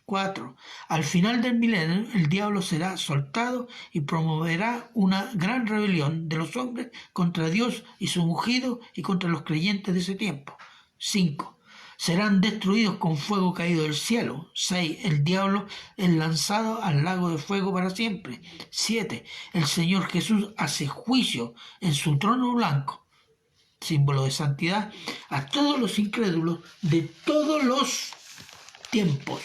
[SPEAKER 1] 4. Al final del milenio, el diablo será soltado y promoverá una gran rebelión de los hombres contra Dios y su ungido y contra los creyentes de ese tiempo. 5. Serán destruidos con fuego caído del cielo. 6. El diablo es lanzado al lago de fuego para siempre. 7. El Señor Jesús hace juicio en su trono blanco, símbolo de santidad, a todos los incrédulos de todos los tiempos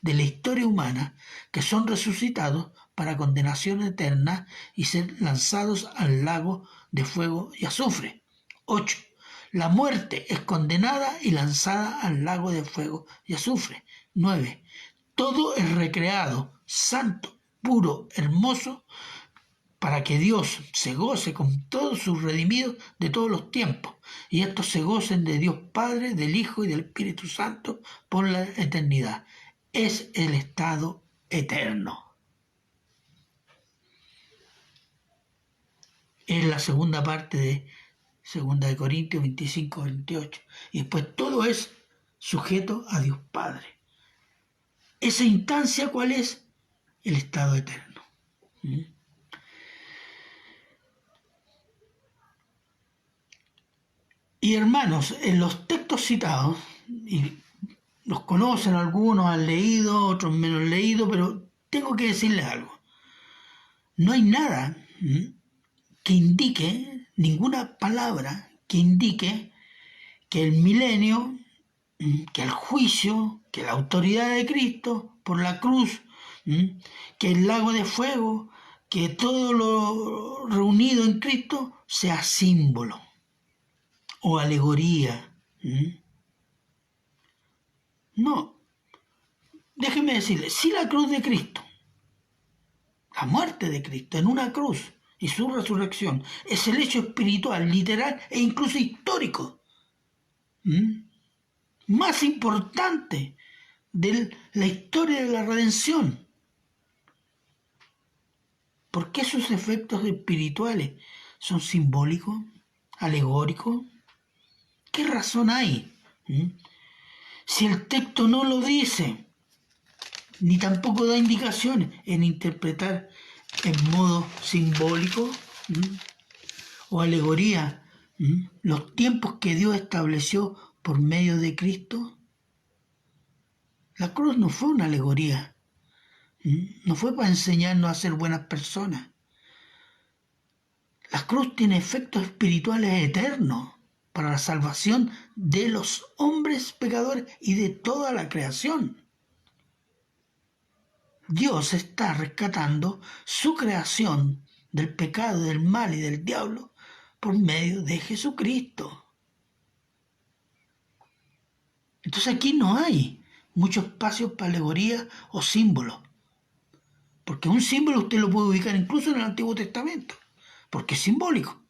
[SPEAKER 1] de la historia humana que son resucitados para condenación eterna y ser lanzados al lago de fuego y azufre. 8. La muerte es condenada y lanzada al lago de fuego y azufre. 9. Todo es recreado, santo, puro, hermoso, para que Dios se goce con todos sus redimidos de todos los tiempos, y estos se gocen de Dios Padre, del Hijo y del Espíritu Santo por la eternidad. Es el estado eterno. Es la segunda parte de 2 de Corintios 25-28. Y después todo es sujeto a Dios Padre. Esa instancia, ¿cuál es? El estado eterno. Y hermanos, en los textos citados, y los conocen algunos, han leído, otros menos leído, pero tengo que decirles algo. No hay nada que indique, ninguna palabra que indique que el milenio, que el juicio, que la autoridad de Cristo por la cruz, que el lago de fuego, que todo lo reunido en Cristo sea símbolo o alegoría. No. Déjenme decirle, si la cruz de Cristo, la muerte de Cristo en una cruz y su resurrección es el hecho espiritual, literal e incluso histórico más importante de la historia de la redención, ¿por qué sus efectos espirituales son simbólicos, alegóricos? ¿Qué razón hay? Si el texto no lo dice, ni tampoco da indicaciones en interpretar en modo simbólico o alegoría los tiempos que Dios estableció por medio de Cristo. La cruz no fue una alegoría, no fue para enseñarnos a ser buenas personas. La cruz tiene efectos espirituales eternos para la salvación de los hombres pecadores y de toda la creación. Dios está rescatando su creación del pecado, del mal y del diablo por medio de Jesucristo. Entonces aquí no hay mucho espacio para alegoría o símbolos, porque un símbolo usted lo puede ubicar incluso en el Antiguo Testamento, porque es simbólico.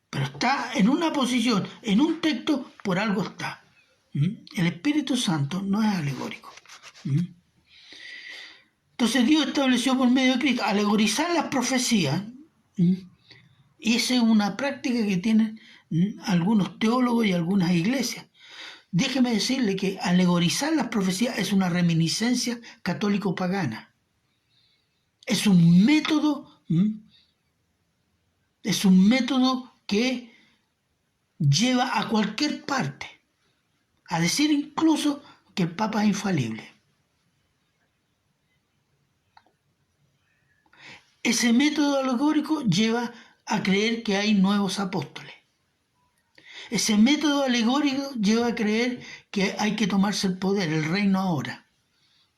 [SPEAKER 1] Pero está en una posición, en un texto, por algo está. El Espíritu Santo no es alegórico. Entonces Dios estableció por medio de Cristo alegorizar las profecías, y esa es una práctica que tienen algunos teólogos y algunas iglesias. Déjeme decirle que alegorizar las profecías es una reminiscencia católico-pagana. Es un método, que lleva a cualquier parte a decir incluso que el Papa es infalible. Ese método alegórico lleva a creer que hay nuevos apóstoles. Ese método alegórico lleva a creer que hay que tomarse el poder, el reino ahora,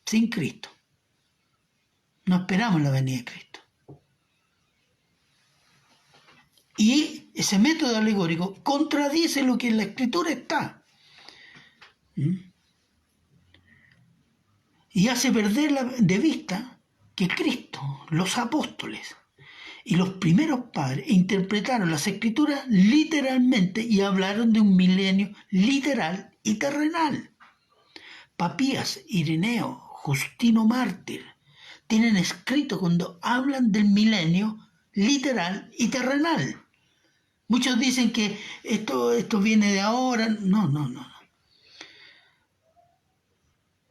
[SPEAKER 1] sin Cristo. No esperamos la venida de Cristo. Y ese método alegórico contradice lo que en la Escritura está. Y hace perder de vista que Cristo, los apóstoles y los primeros padres interpretaron las Escrituras literalmente y hablaron de un milenio literal y terrenal. Papías, Ireneo, Justino Mártir tienen escrito cuando hablan del milenio literal y terrenal. Muchos dicen que esto viene de ahora. No.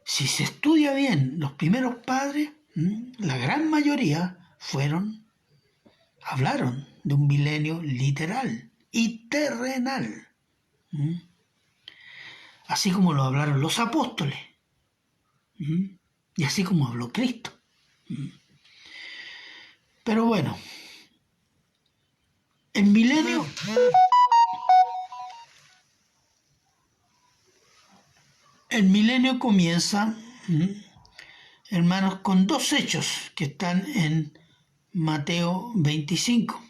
[SPEAKER 1] Si se estudia bien, los primeros padres, la gran mayoría hablaron de un milenio literal y terrenal. Así como lo hablaron los apóstoles. Y así como habló Cristo. Pero bueno, el milenio comienza, hermanos, con dos hechos que están en Mateo 25.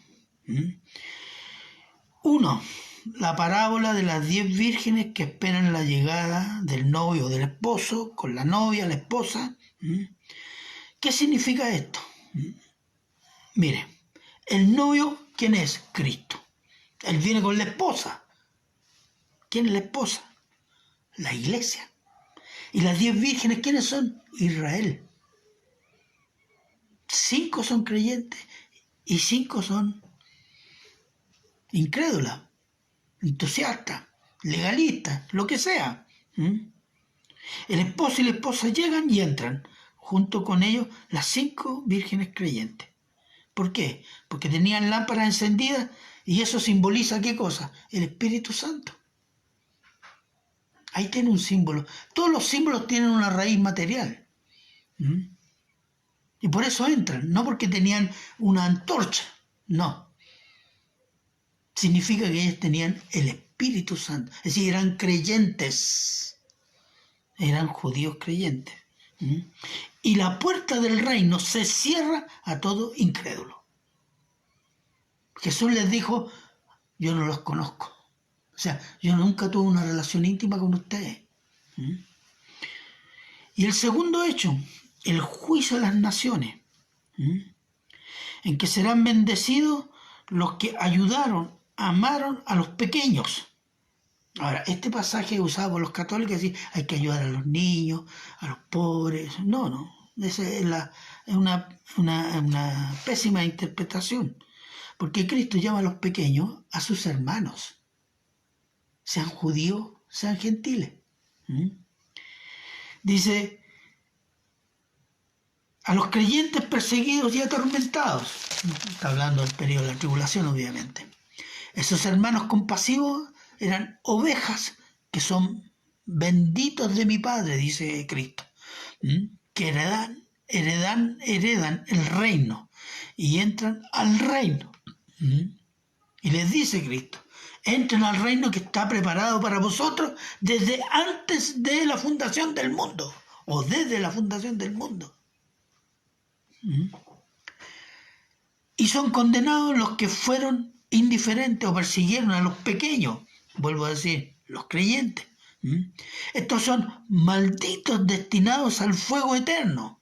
[SPEAKER 1] Uno, la parábola de las 10 vírgenes que esperan la llegada del novio o del esposo con la novia, la esposa. ¿Qué significa esto? Mire, el novio, ¿quién es? Cristo. Él viene con la esposa. ¿Quién es la esposa? La iglesia. ¿Y las 10 vírgenes quiénes son? Israel. 5 son creyentes y 5 son incrédulas, entusiastas, legalistas, lo que sea. El esposo y la esposa llegan y entran, junto con ellos las 5 vírgenes creyentes. ¿Por qué? Porque tenían lámparas encendidas y eso simboliza ¿qué cosa? El Espíritu Santo. Ahí tiene un símbolo. Todos los símbolos tienen una raíz material. Y por eso entran, no porque tenían una antorcha, no. Significa que ellos tenían el Espíritu Santo, es decir, eran creyentes, eran judíos creyentes. Y la puerta del reino se cierra a todo incrédulo. Jesús les dijo, yo no los conozco. O sea, yo nunca tuve una relación íntima con ustedes. Y el segundo hecho, el juicio de las naciones, en que serán bendecidos los que amaron a los pequeños. Ahora, este pasaje es usado por los católicos, es decir, hay que ayudar a los niños, a los pobres. No, esa es una pésima interpretación, porque Cristo llama a los pequeños a sus hermanos, sean judíos, sean gentiles. Dice, a los creyentes perseguidos y atormentados. Está hablando del periodo de la tribulación, obviamente. Esos hermanos compasivos eran ovejas que son benditos de mi Padre, dice Cristo, que heredan el reino y entran al reino. Y les dice Cristo, entren al reino que está preparado para vosotros desde antes de la fundación del mundo, o desde la fundación del mundo. Y son condenados los que fueron indiferentes o persiguieron a los pequeños, vuelvo a decir, los creyentes. Estos son malditos destinados al fuego eterno.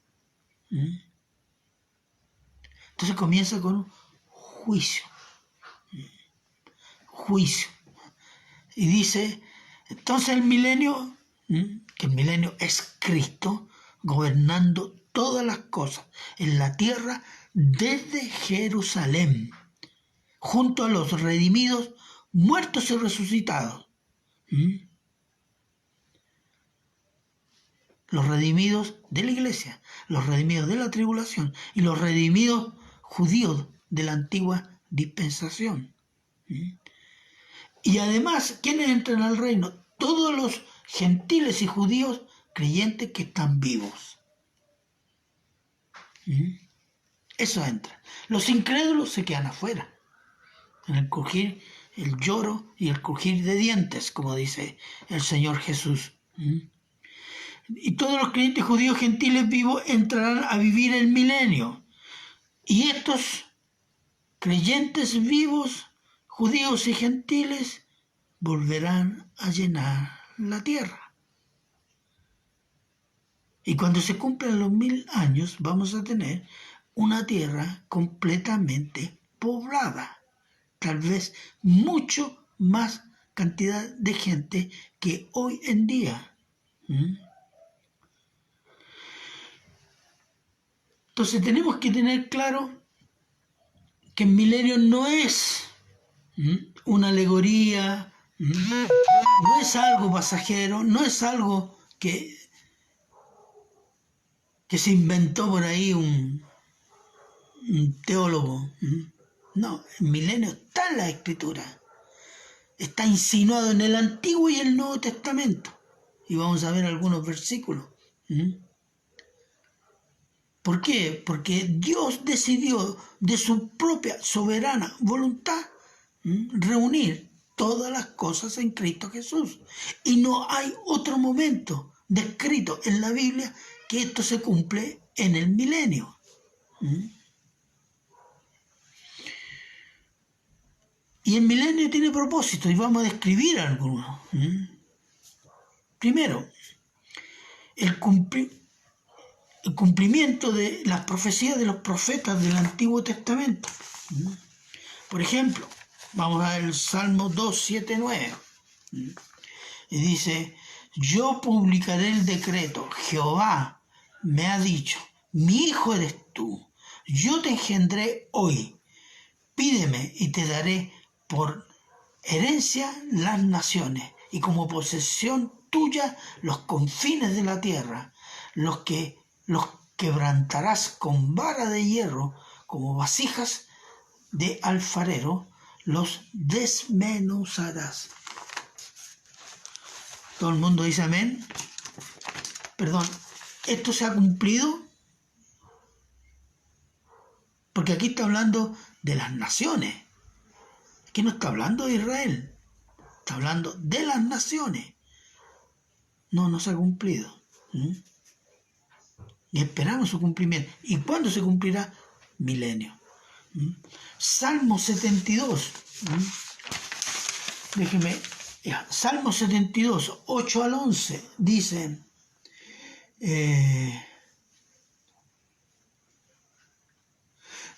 [SPEAKER 1] Entonces comienza con un juicio. Y dice, entonces el milenio, que el milenio es Cristo gobernando todas las cosas en la tierra desde Jerusalén, junto a los redimidos muertos y resucitados. Los redimidos de la iglesia, los redimidos de la tribulación y los redimidos judíos de la antigua dispensación. Y además, ¿quiénes entran al reino? Todos los gentiles y judíos creyentes que están vivos. Eso entra. Los incrédulos se quedan afuera, en el crujir, el lloro y el crujir de dientes, como dice el Señor Jesús. Y todos los creyentes judíos gentiles vivos entrarán a vivir el milenio. Y estos creyentes vivos, judíos y gentiles, volverán a llenar la tierra. Y cuando se cumplan los 1000 años, vamos a tener una tierra completamente poblada. Tal vez mucho más cantidad de gente que hoy en día. Entonces tenemos que tener claro que el milenio no es una alegoría, no es algo pasajero, no es algo que se inventó por ahí un teólogo. No, el milenio está en la Escritura. Está insinuado en el Antiguo y el Nuevo Testamento. Y vamos a ver algunos versículos. ¿Por qué? Porque Dios decidió de su propia soberana voluntad reunir todas las cosas en Cristo Jesús. Y no hay otro momento descrito en la Biblia que esto se cumple en el milenio. Y el milenio tiene propósito y vamos a describir algunos. Primero, el cumplimiento de las profecías de los profetas del Antiguo Testamento. Por ejemplo, vamos a ver el Salmo 2, 7, 9. Y dice, yo publicaré el decreto, Jehová me ha dicho, mi hijo eres tú, yo te engendré hoy, pídeme y te daré por herencia las naciones y como posesión tuya los confines de la tierra, los quebrantarás con vara de hierro, como vasijas de alfarero, los desmenuzarás. Todo el mundo dice amén. Perdón, ¿esto se ha cumplido? Porque aquí está hablando de las naciones. Aquí no está hablando de Israel. Está hablando de las naciones. No se ha cumplido. Y esperamos su cumplimiento. ¿Y cuándo se cumplirá? Milenio. Salmo 72. Déjeme. Salmo 72, 8 al 11. Dice.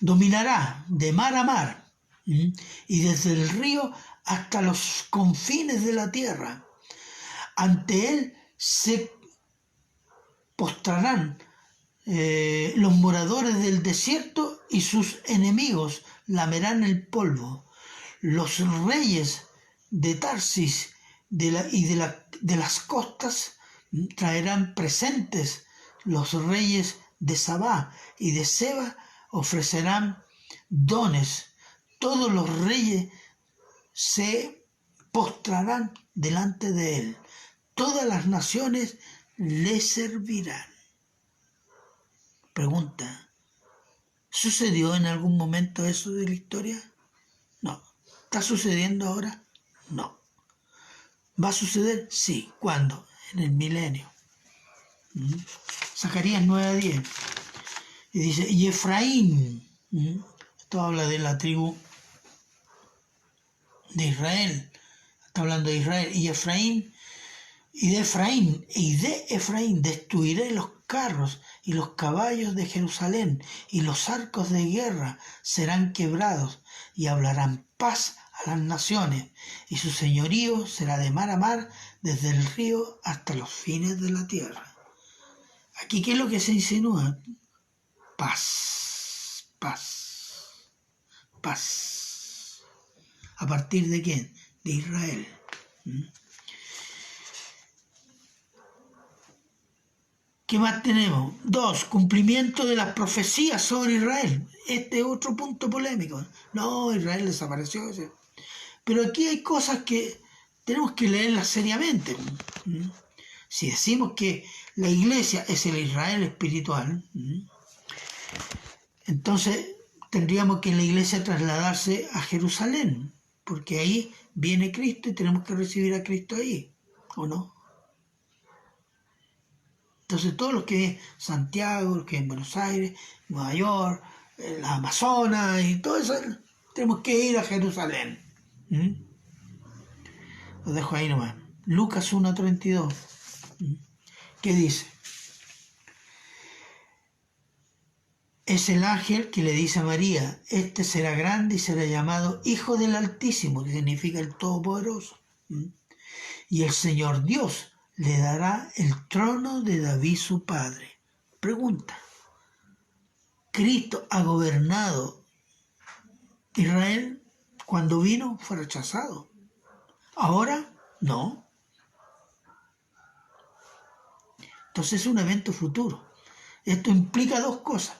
[SPEAKER 1] Dominará de mar a mar y desde el río hasta los confines de la tierra. Ante él se postrarán los moradores del desierto y sus enemigos lamerán el polvo. Los reyes de Tarsis de las costas traerán presentes. Los reyes de Sabá y de Seba ofrecerán dones. Todos los reyes se postrarán delante de él. Todas las naciones le servirán. Pregunta, ¿sucedió en algún momento eso de la historia? No. ¿Está sucediendo ahora? No. ¿Va a suceder? Sí. ¿Cuándo? En el milenio. Zacarías 9:10. Y dice, y Efraín, esto habla de la tribu de Israel, está hablando de Israel, y de Efraín destruiré los carros y los caballos de Jerusalén, y los arcos de guerra serán quebrados, y hablarán paz a las naciones, y su señorío será de mar a mar, desde el río hasta los fines de la tierra. Aquí, ¿qué es lo que se insinúa? Paz, paz, paz. ¿A partir de quién? de Israel. ¿Qué más tenemos? 2. Cumplimiento de las profecías sobre Israel. Este es otro punto polémico. No, Israel desapareció. Pero aquí hay cosas que tenemos que leerlas seriamente. Si decimos que la iglesia es el Israel espiritual, entonces tendríamos que en la iglesia trasladarse a Jerusalén, porque ahí viene Cristo y tenemos que recibir a Cristo ahí, ¿o no? Entonces todos los que en Santiago, los que en Buenos Aires, Nueva York, las Amazonas y todo eso, tenemos que ir a Jerusalén. Lo dejo ahí nomás. Lucas 1:32. ¿Qué dice? Es el ángel que le dice a María, este será grande y será llamado Hijo del Altísimo, que significa el Todopoderoso. Y el Señor Dios le dará el trono de David su padre. Pregunta, ¿Cristo ha gobernado Israel? Cuando vino fue rechazado. Ahora no. Entonces es un evento futuro. Esto implica dos cosas.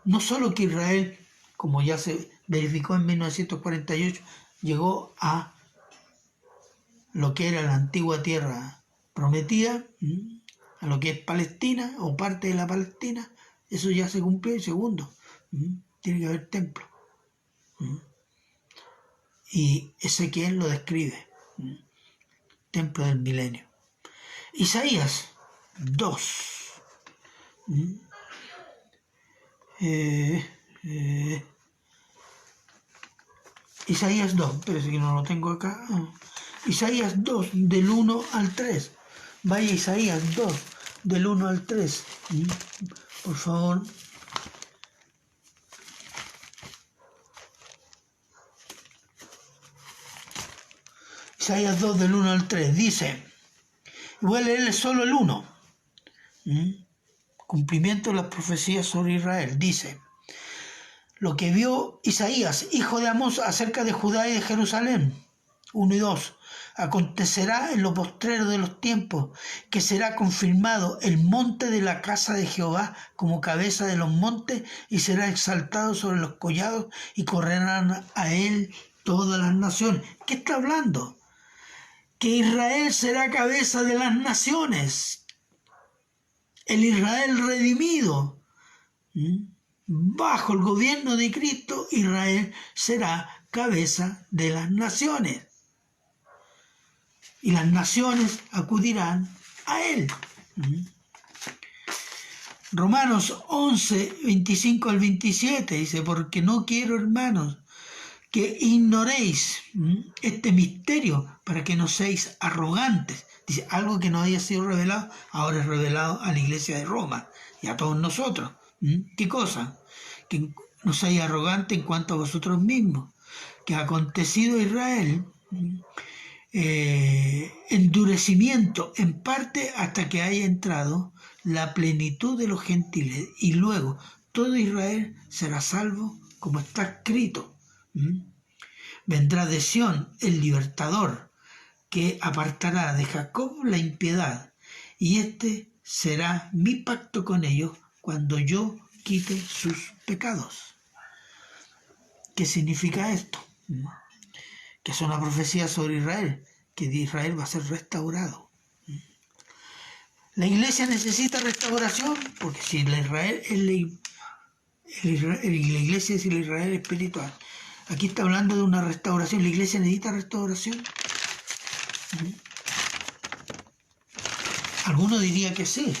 [SPEAKER 1] No solo que Israel, como ya se verificó en 1948, llegó a lo que era la antigua tierra prometida, a lo que es Palestina o parte de la Palestina, eso ya se cumplió. Y segundo, tiene que haber templo. Y Ezequiel lo describe, templo del milenio. Isaías 2. Isaías 2, parece que no lo tengo acá. Isaías 2, del 1 al 3. Vaya Isaías 2, del 1 al 3. Por favor. Isaías 2, del 1 al 3. Dice, voy a leerle solo el 1. Cumplimiento de las profecías sobre Israel. Dice, lo que vio Isaías, hijo de Amós, acerca de Judá y de Jerusalén. 1 y 2. Acontecerá en lo postrero de los tiempos que será confirmado el monte de la casa de Jehová como cabeza de los montes y será exaltado sobre los collados y correrán a él todas las naciones. ¿Qué está hablando? Que Israel será cabeza de las naciones. El Israel redimido. Bajo el gobierno de Cristo, Israel será cabeza de las naciones. Y las naciones acudirán a él. Romanos 11, 25 al 27 dice, porque no quiero, hermanos, que ignoréis este misterio para que no seáis arrogantes. Dice, algo que no haya sido revelado, ahora es revelado a la iglesia de Roma y a todos nosotros. ¿Qué cosa? Que no seáis arrogantes en cuanto a vosotros mismos, que ha acontecido a Israel endurecimiento en parte hasta que haya entrado la plenitud de los gentiles y luego todo Israel será salvo como está escrito. Vendrá de Sión el libertador que apartará de Jacob la impiedad y este será mi pacto con ellos cuando yo quite sus pecados. ¿Qué significa esto? Que es una profecía sobre Israel, que Israel va a ser restaurado. La iglesia necesita restauración, porque si la Israel es la iglesia es el Israel espiritual. Aquí está hablando de una restauración. ¿La iglesia necesita restauración? Algunos dirían que sí,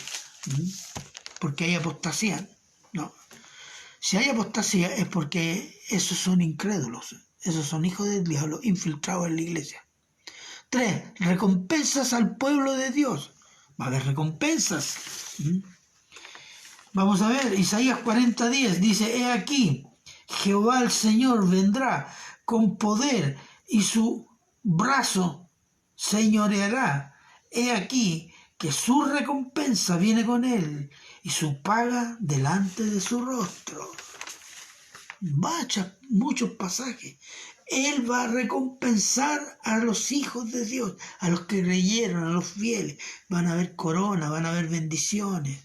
[SPEAKER 1] porque hay apostasía. No. Si hay apostasía es porque esos son incrédulos. Esos son hijos del diablo infiltrados en la iglesia. 3. Recompensas al pueblo de Dios. Va a haber recompensas. Vamos a ver, Isaías 40:10 dice, he aquí, Jehová el Señor vendrá con poder y su brazo señoreará. He aquí que su recompensa viene con él y su paga delante de su rostro. Muchos pasajes. Él va a recompensar a los hijos de Dios, a los que creyeron, a los fieles. Van a haber corona, van a haber bendiciones.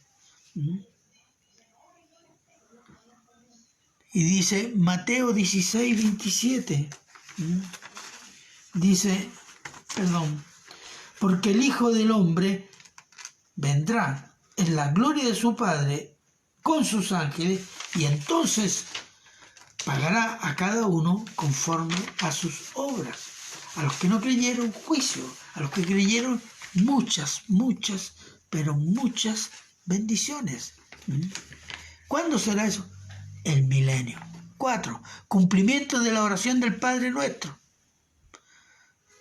[SPEAKER 1] Y dice Mateo 16, 27. Dice, porque el Hijo del Hombre vendrá en la gloria de su Padre con sus ángeles, y entonces pagará a cada uno conforme a sus obras. A los que no creyeron, juicio. A los que creyeron, muchas, pero muchas bendiciones. ¿Cuándo será eso? El milenio. 4. Cumplimiento de la oración del Padre Nuestro.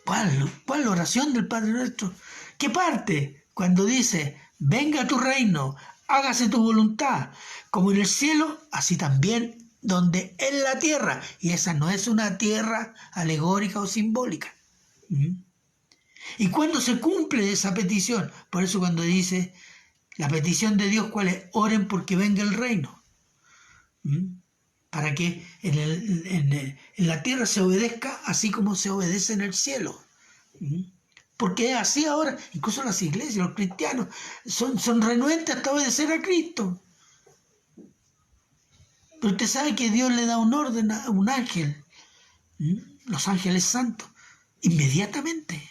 [SPEAKER 1] ¿Cuál oración del Padre Nuestro? ¿Qué parte? Cuando dice, venga tu reino, hágase tu voluntad, como en el cielo, así también donde en la tierra. Y esa no es una tierra alegórica o simbólica. ¿Y cuándo se cumple esa petición? Por eso cuando dice la petición de Dios, ¿cuál es? Oren porque venga el reino. Para que en la tierra se obedezca así como se obedece en el cielo. Porque así ahora, incluso las iglesias, los cristianos, son renuentes hasta obedecer a Cristo. Pero usted sabe que Dios le da un orden a un ángel, los ángeles santos, inmediatamente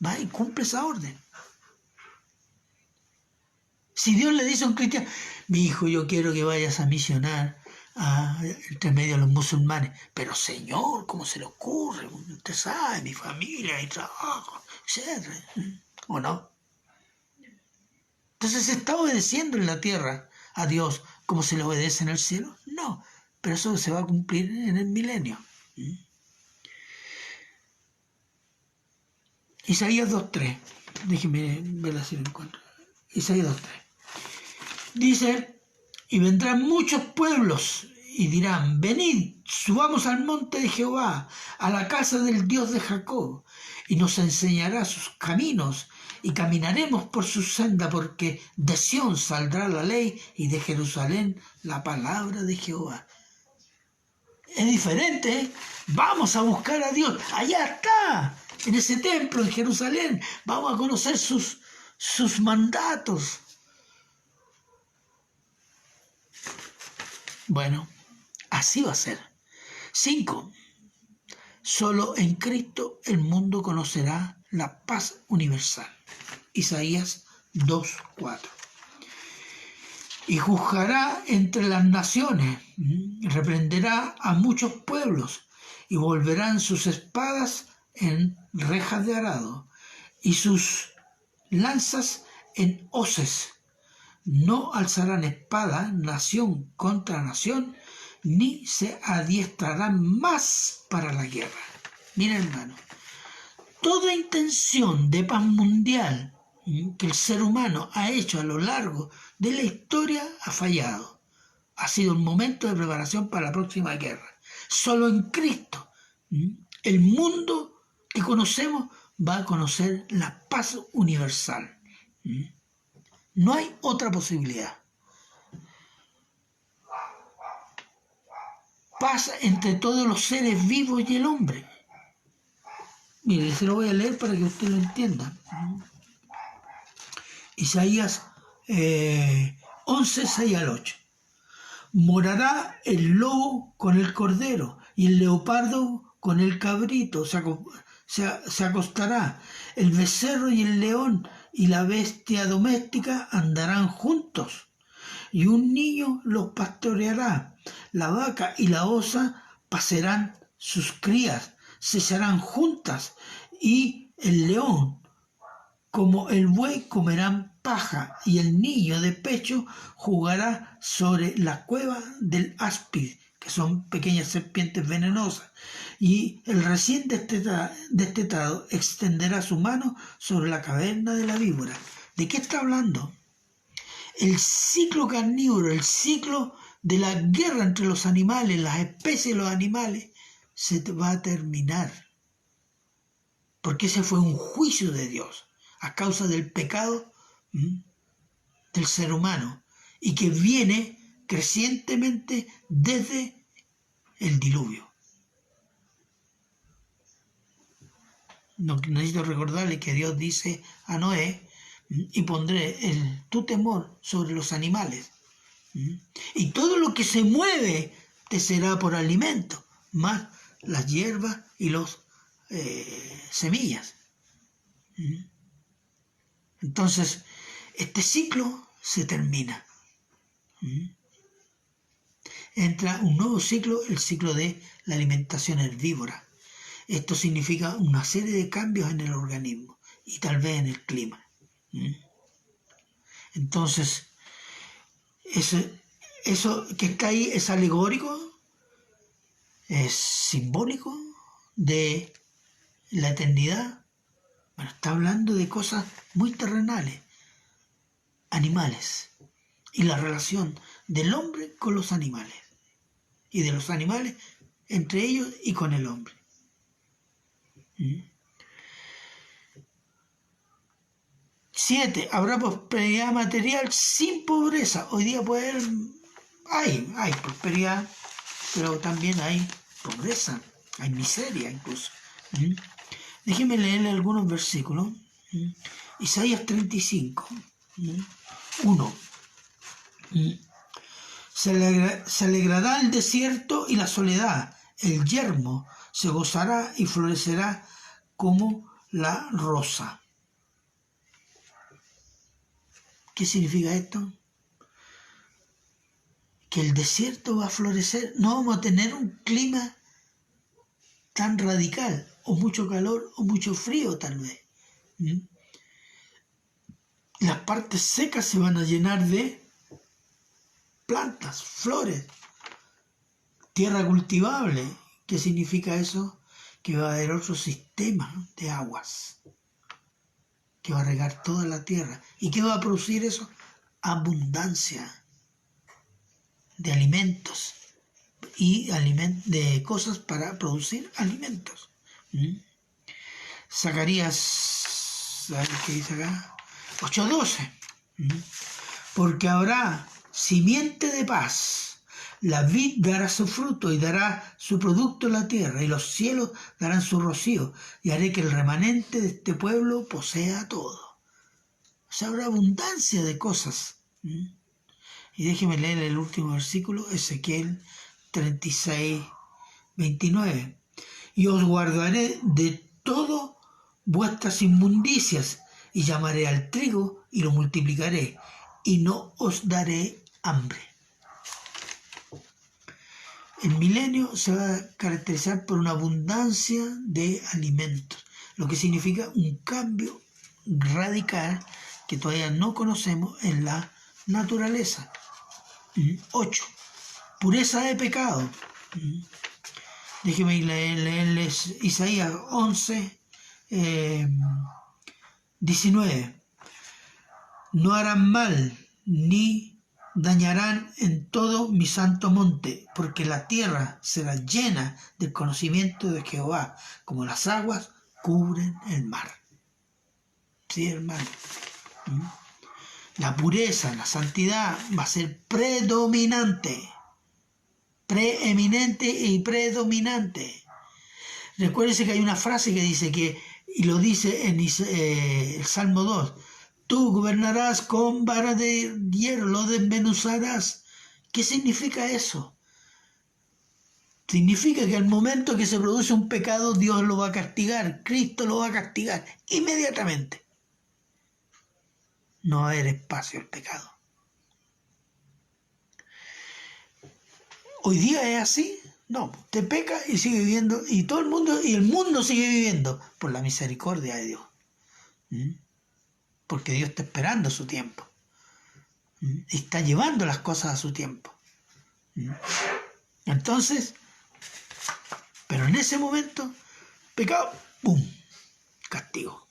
[SPEAKER 1] va y cumple esa orden. Si Dios le dice a un cristiano, mi hijo, yo quiero que vayas a misionar entre medio de los musulmanes, pero Señor, ¿cómo se le ocurre? Usted sabe, mi familia, mi trabajo, etc. ¿O no? Entonces, ¿se está obedeciendo en la tierra a Dios como se le obedece en el cielo? No, pero eso se va a cumplir en el milenio. Isaías 2.3. Déjeme ver si lo encuentro. Isaías 2.3. Dice, y vendrán muchos pueblos y dirán, venid, subamos al monte de Jehová, a la casa del Dios de Jacob, y nos enseñará sus caminos, y caminaremos por su senda, porque de Sión saldrá la ley, y de Jerusalén la palabra de Jehová. Es diferente, ¿eh? Vamos a buscar a Dios, allá está, en ese templo, en Jerusalén, vamos a conocer sus mandatos. Bueno, así va a ser. 5. Solo en Cristo el mundo conocerá la paz universal. Isaías 2.4. Y juzgará entre las naciones, reprenderá a muchos pueblos, y volverán sus espadas en rejas de arado, y sus lanzas en hoces. No alzarán espada nación contra nación, ni se adiestrarán más para la guerra. Mira, hermano, toda intención de paz mundial que el ser humano ha hecho a lo largo de la historia ha fallado. Ha sido un momento de preparación para la próxima guerra. Solo en Cristo el mundo que conocemos va a conocer la paz universal. No hay otra posibilidad. Paz entre todos los seres vivos y el hombre. Mire, se lo voy a leer para que usted lo entienda. Isaías 11, 6 al 8. Morará el lobo con el cordero y el leopardo con el cabrito. Se acostará. El becerro y el león y la bestia doméstica andarán juntos. Y un niño los pastoreará. La vaca y la osa pacerán sus crías, se echarán juntas, y el león como el buey comerán paja, y el niño de pecho jugará sobre la cueva del áspid, que son pequeñas serpientes venenosas, y el recién destetado extenderá su mano sobre la caverna de la víbora. ¿De qué está hablando? El ciclo carnívoro, el ciclo de la guerra entre los animales, las especies de los animales, se va a terminar. Porque ese fue un juicio de Dios a causa del pecado del ser humano y que viene crecientemente desde el diluvio. No necesito recordarle que Dios dice a Noé, y pondré tu temor sobre los animales. Y todo lo que se mueve te será por alimento, más las hierbas y los semillas. Entonces, este ciclo se termina. Entra un nuevo ciclo, el ciclo de la alimentación herbívora. Esto significa una serie de cambios en el organismo y tal vez en el clima. Entonces, eso que está ahí es alegórico, es simbólico de la eternidad. Bueno, está hablando de cosas muy terrenales, animales, y la relación del hombre con los animales, y de los animales entre ellos y con el hombre. 7. Habrá prosperidad material sin pobreza. Hoy día hay prosperidad, pero también hay pobreza, hay miseria incluso. Déjenme leerle algunos versículos. Isaías 35, 1. Se alegrará el desierto y la soledad, el yermo se gozará y florecerá como la rosa. ¿Qué significa esto? Que el desierto va a florecer, no vamos a tener un clima tan radical, o mucho calor o mucho frío tal vez. Las partes secas se van a llenar de plantas, flores, tierra cultivable. ¿Qué significa eso? Que va a haber otro sistema de aguas que va a regar toda la tierra. ¿Y qué va a producir eso? Abundancia de alimentos y de cosas para producir alimentos. Zacarías, ¿sabes qué dice acá? 8:12. Porque habrá simiente de paz, la vid dará su fruto y dará su producto en la tierra, y los cielos darán su rocío, y haré que el remanente de este pueblo posea todo. O sea, habrá abundancia de cosas. Y déjeme leer el último versículo, Ezequiel 36, 29. Y os guardaré de todo vuestras inmundicias, y llamaré al trigo y lo multiplicaré, y no os daré hambre. El milenio se va a caracterizar por una abundancia de alimentos, lo que significa un cambio radical que todavía no conocemos en la naturaleza. 8. Pureza de pecado. Déjenme leerles Isaías 11, 19. No harán mal ni dañarán en todo mi santo monte, porque la tierra será llena del conocimiento de Jehová, como las aguas cubren el mar. Sí, hermano. La pureza, la santidad va a ser predominante, preeminente y predominante. Recuérdense que hay una frase que dice y lo dice en el Salmo 2, tú gobernarás con vara de hierro, lo desmenuzarás. ¿Qué significa eso? Significa que al momento que se produce un pecado, Dios lo va a castigar, Cristo lo va a castigar inmediatamente. No va a haber espacio al pecado. Hoy día es así. No, usted peca y sigue viviendo, y todo el mundo sigue viviendo por la misericordia de Dios. Porque Dios está esperando su tiempo. Y está llevando las cosas a su tiempo. Entonces, pero en ese momento, pecado, ¡pum!, castigo.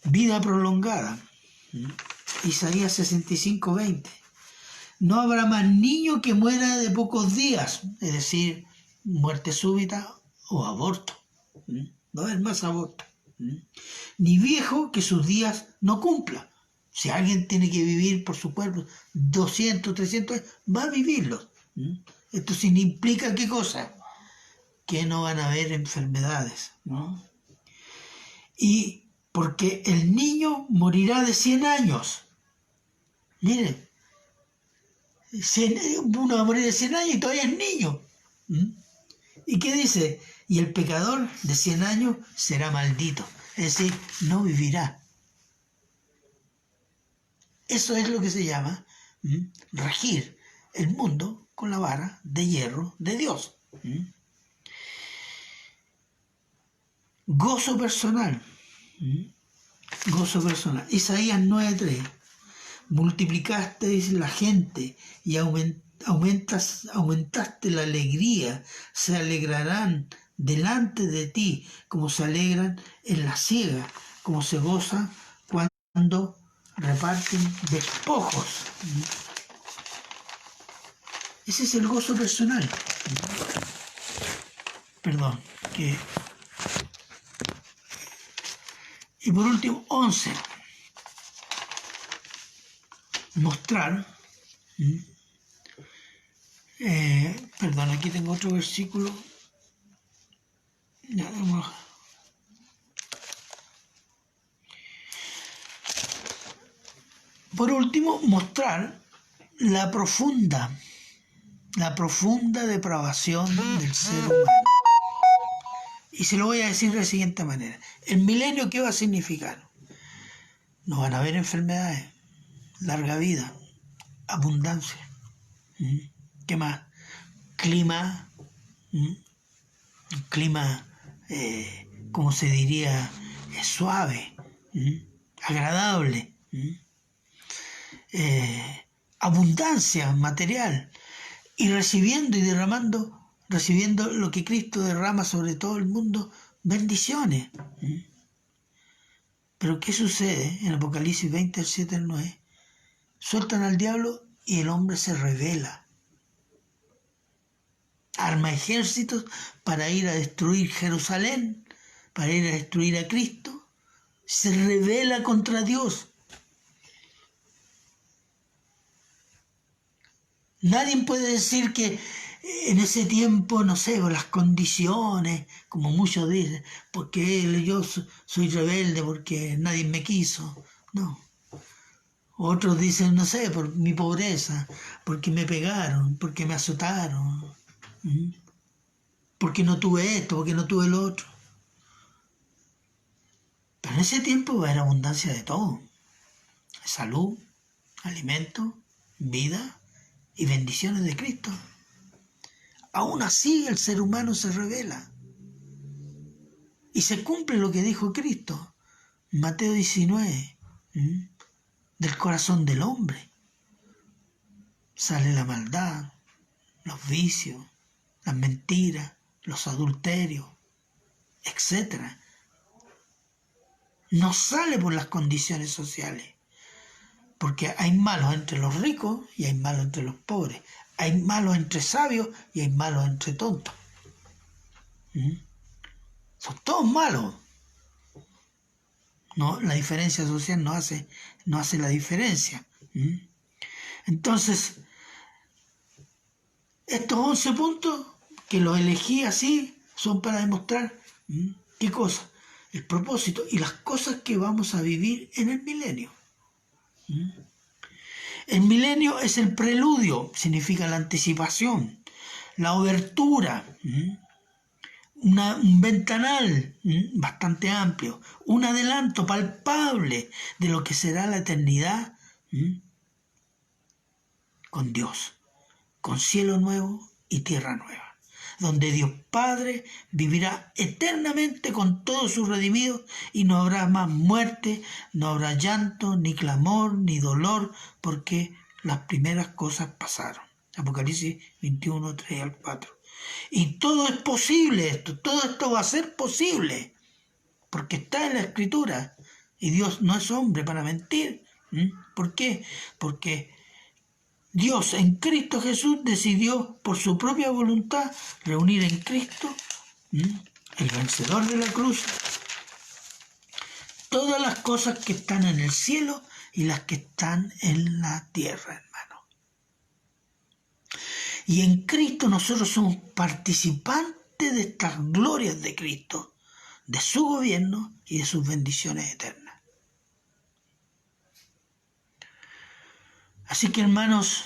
[SPEAKER 1] Vida prolongada. Isaías 65, 20. No habrá más niño que muera de pocos días, es decir, muerte súbita o aborto. No va a haber más aborto. Ni viejo que sus días no cumpla. Si alguien tiene que vivir por su cuerpo 200, 300 años, va a vivirlos. Esto implica ¿qué cosa? que no van a haber enfermedades, ¿no? Y porque el niño morirá de 100 años. Mire, uno va a morir de 100 años y todavía es niño. ¿Mm? ¿Y qué dice? Y el pecador de 100 años será maldito, es decir, no vivirá. Eso es lo que se llama regir el mundo con la vara de hierro de Dios. Gozo personal. Gozo personal. Isaías 9:3. Multiplicasteis la gente y aumentaste la alegría. Se alegrarán delante de ti como se alegran en la siega, como se goza cuando reparten despojos. Ese es el gozo personal. Perdón. Y por último, 11. Mostrar. Perdón, aquí tengo otro versículo. Ya, por último, mostrar la profunda depravación del ser humano. Y se lo voy a decir de la siguiente manera. El milenio, ¿qué va a significar? No van a haber enfermedades, larga vida, abundancia. ¿Qué más? Clima, clima, como se diría, suave, agradable. Abundancia material. Y recibiendo y derramando, recibiendo lo que Cristo derrama sobre todo el mundo, bendiciones. Pero ¿qué sucede? En Apocalipsis 20, el 7 al 9, sueltan al diablo y el hombre se rebela. Arma ejércitos para ir a destruir Jerusalén, para ir a destruir a Cristo. Se rebela contra Dios. Nadie puede decir que en ese tiempo, no sé, las condiciones, como muchos dicen, porque yo soy rebelde porque nadie me quiso. No. Otros dicen, no sé, por mi pobreza, porque me pegaron, porque me azotaron, porque no tuve esto, porque no tuve lo otro. Pero en ese tiempo va a haber abundancia de todo. Salud, alimento, vida y bendiciones de Cristo. Aún así el ser humano se rebela. Y se cumple lo que dijo Cristo, Mateo 19, del corazón del hombre sale la maldad, los vicios, las mentiras, los adulterios, etc. No sale por las condiciones sociales, porque hay malos entre los ricos y hay malos entre los pobres, hay malos entre sabios y hay malos entre tontos. Son todos malos. No, la diferencia social no hace la diferencia. Entonces, estos 11 puntos, que los elegí así, son para demostrar ¿qué cosa? El propósito y las cosas que vamos a vivir en el milenio. El milenio es el preludio, significa la anticipación, la obertura, un ventanal bastante amplio, un adelanto palpable de lo que será la eternidad con Dios, con cielo nuevo y tierra nueva, donde Dios Padre vivirá eternamente con todos sus redimidos y no habrá más muerte, no habrá llanto, ni clamor, ni dolor, porque las primeras cosas pasaron. Apocalipsis 21, 3 al 4. Y todo es posible todo esto va a ser posible, porque está en la Escritura, y Dios no es hombre para mentir. ¿Por qué? Porque Dios en Cristo Jesús decidió por su propia voluntad reunir en Cristo, el vencedor de la cruz, todas las cosas que están en el cielo y las que están en la tierra, hermano. Y en Cristo nosotros somos participantes ustedes estas glorias de Cristo, de su gobierno y de sus bendiciones eternas. Así que, hermanos,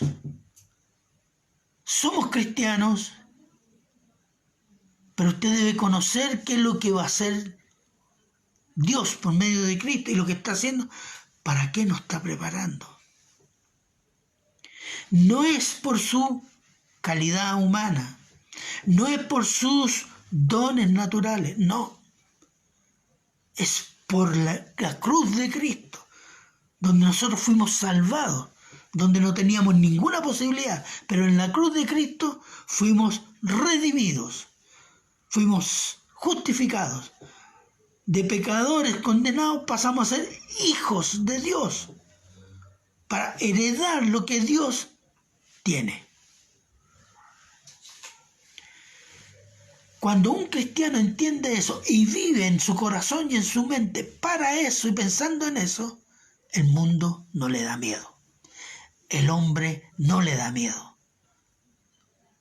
[SPEAKER 1] somos cristianos, pero usted debe conocer qué es lo que va a hacer Dios por medio de Cristo y lo que está haciendo, para qué nos está preparando. No es por su calidad humana, no es por sus dones naturales, no. Es por la cruz de Cristo, donde nosotros fuimos salvados, donde no teníamos ninguna posibilidad, pero en la cruz de Cristo fuimos redimidos, fuimos justificados. De pecadores condenados pasamos a ser hijos de Dios, para heredar lo que Dios tiene. Cuando un cristiano entiende eso y vive en su corazón y en su mente para eso y pensando en eso, el mundo no le da miedo. El hombre no le da miedo.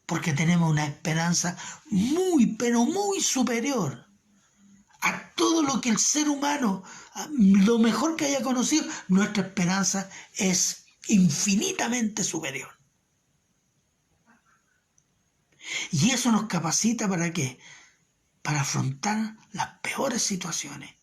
[SPEAKER 1] Porque tenemos una esperanza muy, pero muy superior a todo lo que el ser humano, lo mejor que haya conocido. Nuestra esperanza es infinitamente superior. Y eso nos capacita ¿para qué? Para afrontar las peores situaciones.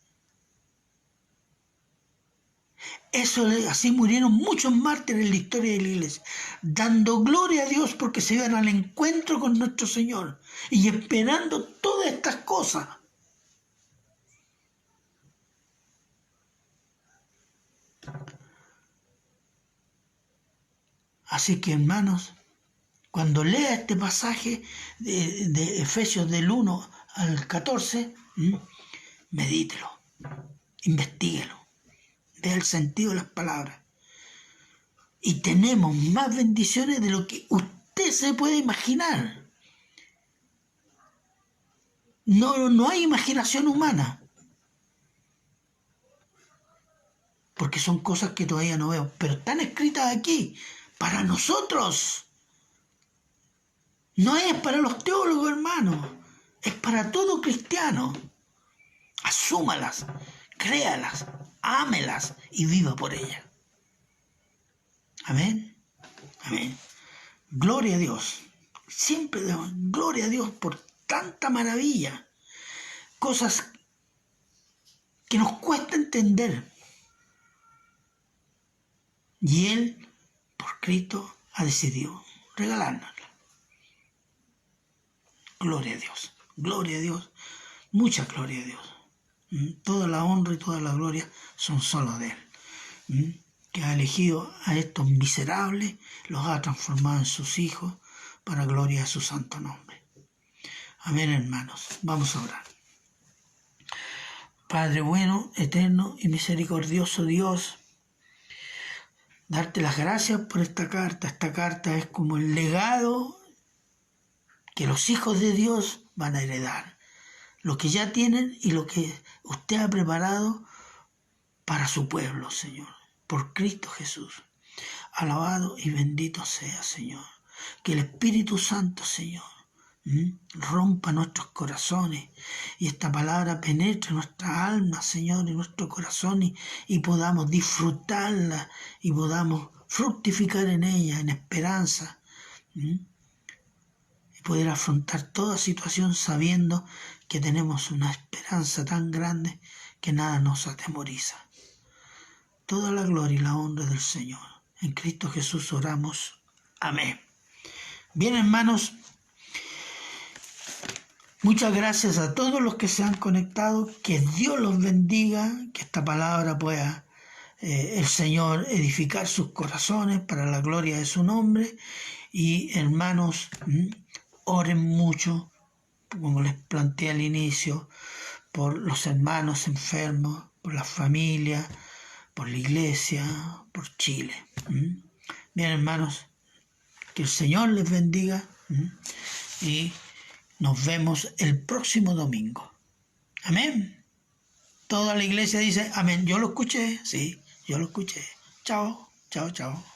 [SPEAKER 1] Así murieron muchos mártires en la historia de la iglesia, dando gloria a Dios porque se iban al encuentro con nuestro Señor y esperando todas estas cosas. Así que, hermanos, cuando lea este pasaje de Efesios del 1 al 14, medítelo, investíguelo, vea el sentido de las palabras. Y tenemos más bendiciones de lo que usted se puede imaginar. No hay imaginación humana, porque son cosas que todavía no veo, pero están escritas aquí, para nosotros. No es para los teólogos, hermanos, es para todo cristiano. Asúmalas, créalas, ámelas y viva por ellas. Amén. Amén. Gloria a Dios. Siempre damos gloria a Dios por tanta maravilla. Cosas que nos cuesta entender. Y Él, por Cristo, ha decidido regalárnosla. Gloria a Dios. Gloria a Dios. Mucha gloria a Dios. Toda la honra y toda la gloria son solo de Él. Que ha elegido a estos miserables, los ha transformado en sus hijos, para gloria a su santo nombre. Amén, hermanos. Vamos a orar. Padre bueno, eterno y misericordioso Dios, darte las gracias por esta carta. Esta carta es como el legado que los hijos de Dios van a heredar. Lo que ya tienen y lo que usted ha preparado para su pueblo, Señor. Por Cristo Jesús. Alabado y bendito sea, Señor. Que el Espíritu Santo, Señor, rompa nuestros corazones y esta palabra penetre nuestra alma, Señor, y nuestro corazón y podamos disfrutarla y podamos fructificar en ella, en esperanza, y poder afrontar toda situación sabiendo que tenemos una esperanza tan grande que nada nos atemoriza. Toda la gloria y la honra del Señor. En Cristo Jesús oramos. Amén. Bien, hermanos, muchas gracias a todos los que se han conectado. Que Dios los bendiga, que esta palabra pueda el Señor edificar sus corazones para la gloria de su nombre. Y hermanos, oren mucho, como les planteé al inicio, por los hermanos enfermos, por las familias, por la iglesia, por Chile. Bien, hermanos, que el Señor les bendiga y nos vemos el próximo domingo. Amén. Toda la iglesia dice amén. Yo lo escuché, sí, yo lo escuché. Chao, chao, chao.